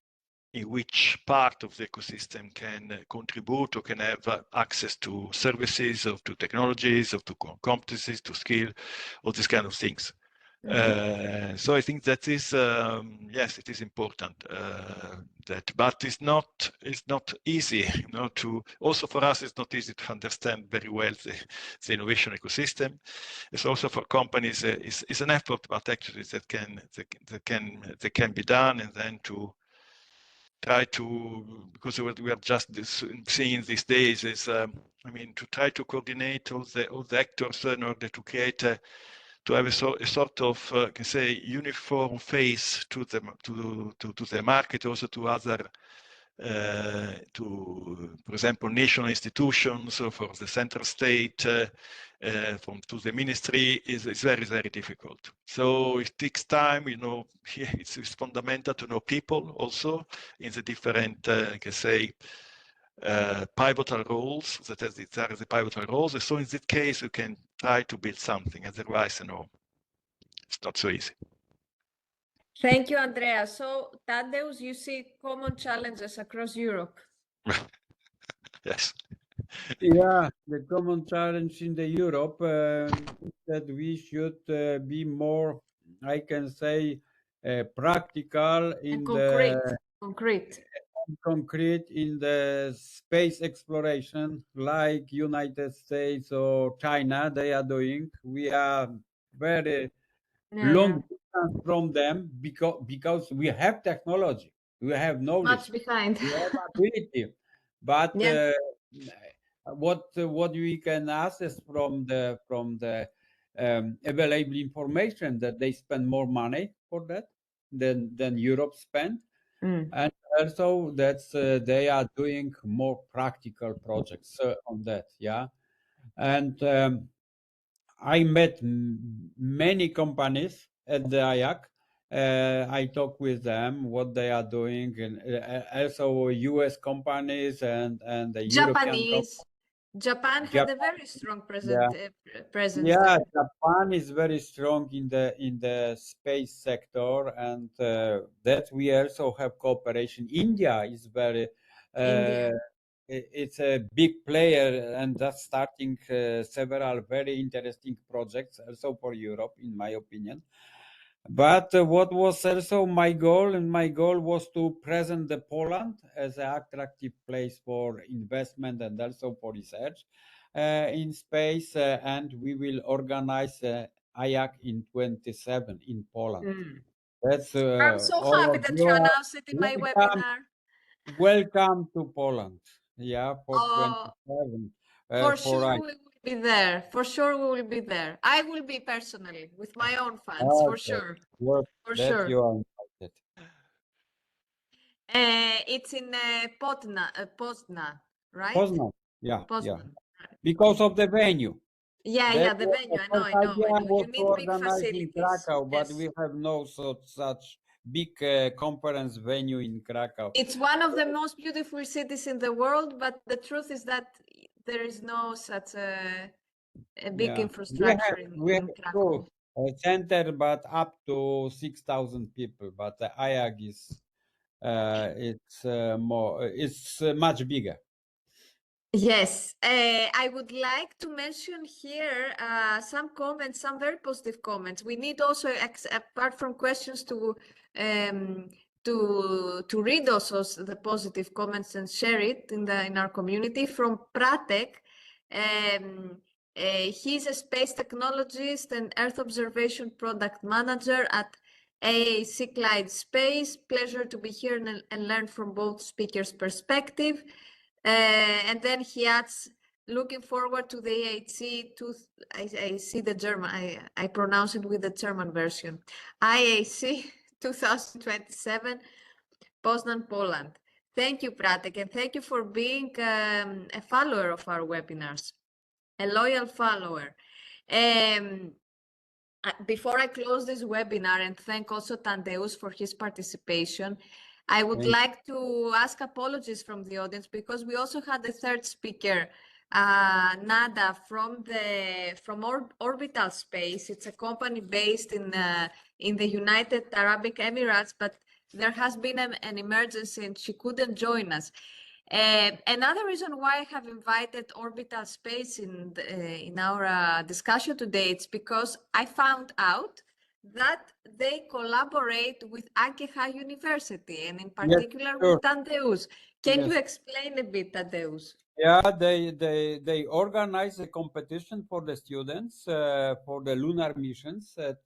in which part of the ecosystem can contribute or can have access to services or to technologies or to competencies, to skill, all these kind of things. So I think that is, yes, it is important, but it's not easy, also for us, it's not easy to understand very well the innovation ecosystem. It's also for companies, it's an effort, but actually that can be done, and then to try to, because what we are just seeing these days is, to try to coordinate all the actors in order to create to have a sort of uniform face to the market, also to other, for example, national institutions, or for the central state, to the ministry is very, very difficult. So it takes time, it's fundamental to know people also in the different, pivotal roles, that is, there are the pivotal roles. So in that case, you can try to build something. Otherwise, it's not so easy. Thank you, Andrea. So, Tadeusz, you see common challenges across Europe. Yes. Yeah, the common challenge in the Europe is that we should be more, I can say, practical in concrete in the space exploration, like United States or China they are doing. We are very long distance from them because we have technology, we have knowledge, much behind. we have ability, but what we can access from the available information, that they spend more money for that than Europe spent, and also that's they are doing more practical projects on that. Yeah, and I met many companies at the IAC. I talk with them what they are doing, and also U.S. companies and the European companies. Japan had a very strong Yeah, presence yeah. there. Japan is very strong in the space sector, and that we also have cooperation. India is very. India. It's a big player, and that's starting several very interesting projects also for Europe, in my opinion. But what was also my goal, and my goal was to present the Poland as an attractive place for investment and also for research in space, and we will organize IAC in 27 in Poland. That's I'm so all happy of that you you are announced it in my welcome. webinar. Welcome to Poland. Yeah, for Oh, 27. for For sure I. we will be there. For sure we will be there. I will be personally with my own fans, for Okay. sure. Well, For that sure. you are invited. It's in Poznan, right? Poznan. Yeah, yeah. Poznan. Right. Because of the venue. Yeah, That the was venue. the I know, first I know, I idea know. was You to need big organize in facilities. Krakow, but Yes. we have no such big conference venue in Krakow. It's one of the most beautiful cities in the world, but the truth is that there is no such a big Yeah, infrastructure we in have Krakow. two center, but up to 6,000 people. But the IAG is it's more it's much bigger. Yes, I would like to mention here some comments, some very positive comments. We need also, apart from questions, um, to read also the positive comments and share it in our community. From Pratek, he's a space technologist and Earth observation product manager at AAC Clyde Space. Pleasure to be here and learn from both speakers' perspective. And then he adds, looking forward to the IAC, I see the German, I pronounce it with the German version, IAC 2027, Poznan, Poland. Thank you, Pratek, and thank you for being a follower of our webinars, a loyal follower. Before I close this webinar and thank also Tadeusz for his participation, I would like to ask apologies from the audience because we also had a third speaker, Nada from Orbital Space. It's a company based in the United Arab Emirates, but there has been an emergency and she couldn't join us. Another reason why I have invited Orbital Space in our discussion today, it's because I found out that they collaborate with Akeha University and in particular with Tadeusz. Can you explain a bit, Tadeusz? Yeah, they organize a competition for the students for the lunar missions. That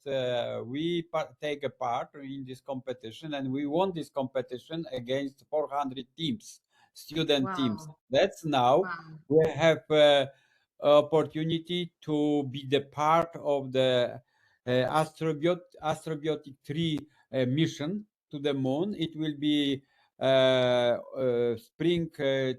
we take a part in this competition, and we won this competition against 400 teams, student teams. That's now we have opportunity to be the part of the Astrobiotic 3 mission to the moon. It will be spring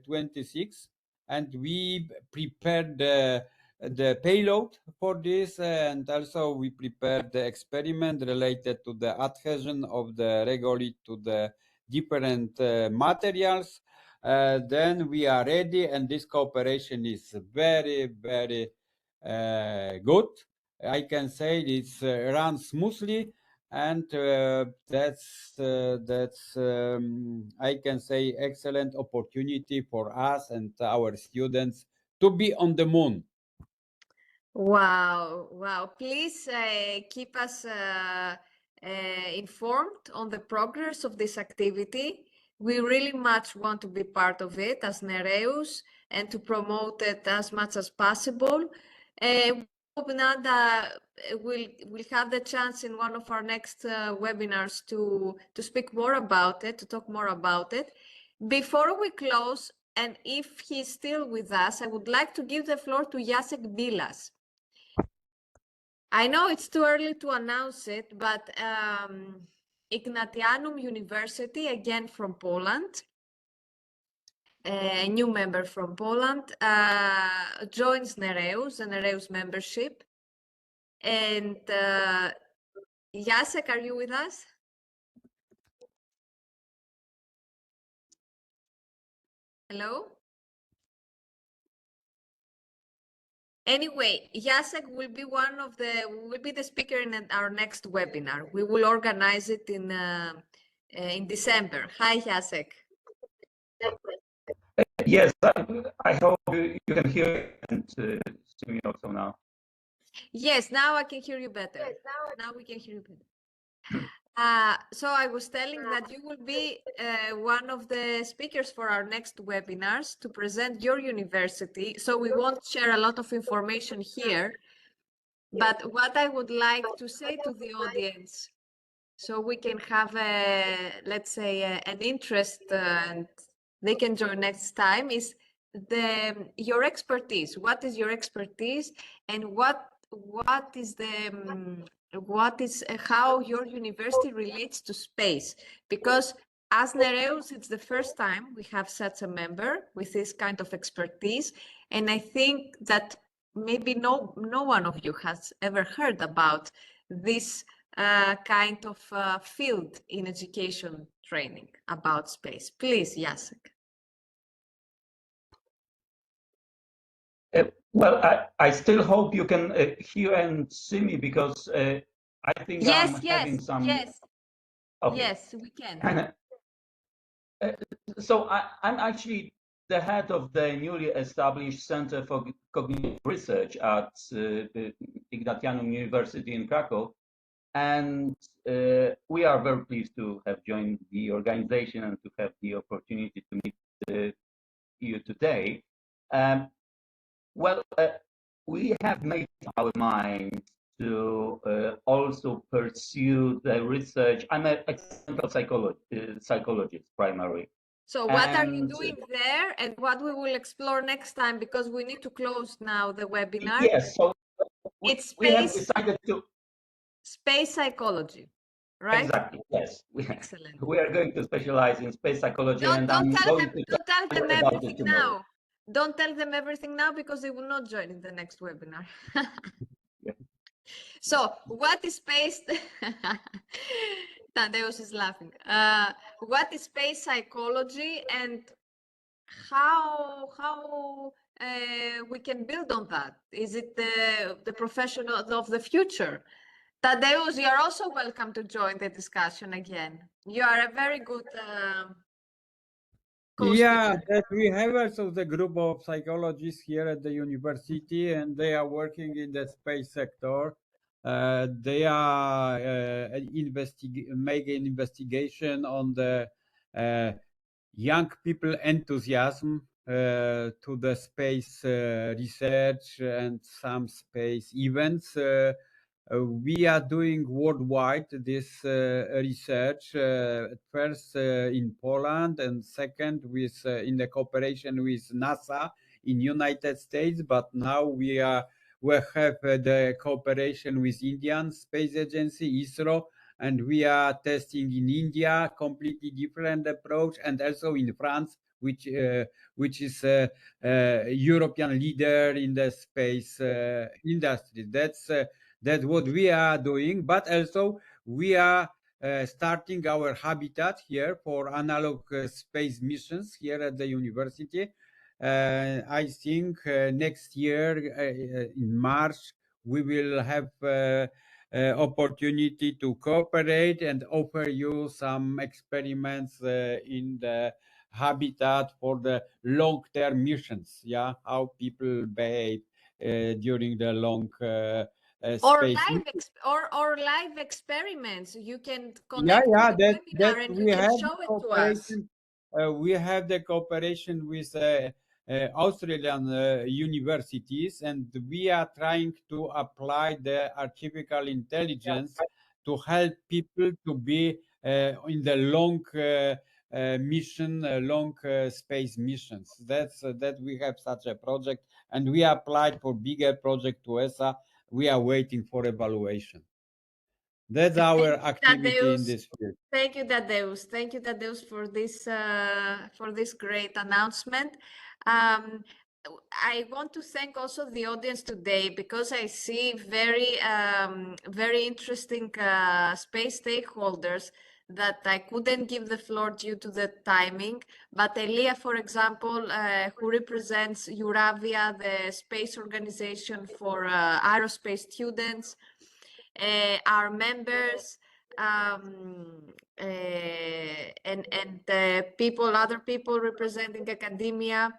26, and we prepared the payload for this, and also we prepared the experiment related to the adhesion of the regolith to the different materials. Then we are ready, and this cooperation is very, very good. I can say it's runs smoothly, and that's I can say excellent opportunity for us and our students to be on the moon. Wow. Please keep us informed on the progress of this activity. We really much want to be part of it as NEREUS and to promote it as much as possible. Hope Nada will have the chance in one of our next webinars to speak more about it, to talk more about it. Before we close, and if he's still with us, I would like to give the floor to Jacek Bilas. I know it's too early to announce it, but Ignatianum University, again from Poland, a new member from Poland, joins NEREUS, the NEREUS membership. And Jacek, are you with us? Hello? Anyway, Jacek will be the speaker in our next webinar. We will organize it in December. Hi, Jacek. Yes, I hope you can hear it and see me also now. Yes, now I can hear you better. Now we can hear you better. So I was telling that you will be one of the speakers for our next webinars to present your university. So we won't share a lot of information here, but what I would like to say to the audience, so we can have let's say an interest and they can join next time, is your expertise. What is your expertise, and what is how your university relates to space? Because as NEREUS, it's the first time we have such a member with this kind of expertise, and I think that maybe no one of you has ever heard about this kind of field in education training about space. Please, Jacek. Well, I still hope you can hear and see me, because I think Yes, I'm yes, having some. yes. Okay. Yes, we can. So I'm actually the head of the newly established Center for Cognitive Research at Ignatianum University in Krakow. And we are very pleased to have joined the organization and to have the opportunity to meet you today. Well, we have made our mind to also pursue the research. I'm an experimental psychologist primarily. So what are you doing there, and what we will explore next time, because we need to close now the webinar? Yes, so we have decided to space psychology, right? Exactly. Yes. Excellent. We are going to specialize in space psychology, don't tell them everything now. Don't tell them everything now, because they will not join in the next webinar. Yeah. So what is space? Tadeusz is laughing. What is space psychology, and how we can build on that? Is it the profession of the future? Tadeusz, you are also welcome to join the discussion again. You are a very good yeah, that we have also the group of psychologists here at the university, and they are working in the space sector. They are making investigation on the young people enthusiasm to the space research and some space events. We are doing worldwide this research, first in Poland, and second with in the cooperation with NASA in United States. But now we have the cooperation with Indian Space Agency, ISRO, and we are testing in India, completely different approach, and also in France, which is a European leader in the space industry. That's what we are doing, but also we are starting our habitat here for analog space missions here at the university. I think next year in March we will have opportunity to cooperate and offer you some experiments in the habitat for the long-term missions. Yeah, how people behave during the long space. Or live experiments. You can connect to the webinar and you can show it to us. We have the cooperation with Australian universities, and we are trying to apply the artificial intelligence to help people to be in the long mission, long space missions. That we have such a project, and we applied for bigger project to ESA. We are waiting for evaluation. That's our activity in this field. Thank you, Tadeusz. Thank you, Tadeusz, for this great announcement. I want to thank also the audience today, because I see very interesting space stakeholders that I couldn't give the floor due to the timing. But Elia, for example, who represents Euravia, the space organization for aerospace students, our members, and other people representing academia.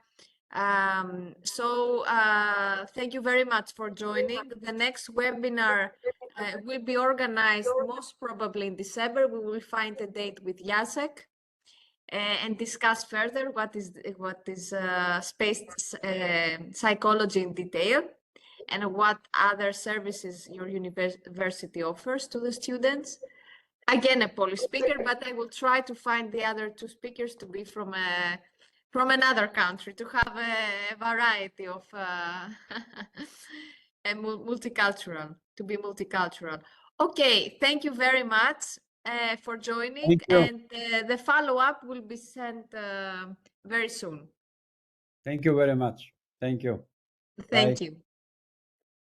Thank you very much for joining. The next webinar will be organized most probably in December. We will find a date with Jacek and discuss further what is space psychology in detail, and what other services your university offers to the students. Again, a Polish speaker, but I will try to find the other two speakers to be from another country, to have a variety of and to be multicultural. Okay, thank you very much for joining, and the follow-up will be sent very soon. Thank you very much. Thank you. Thank Bye. you.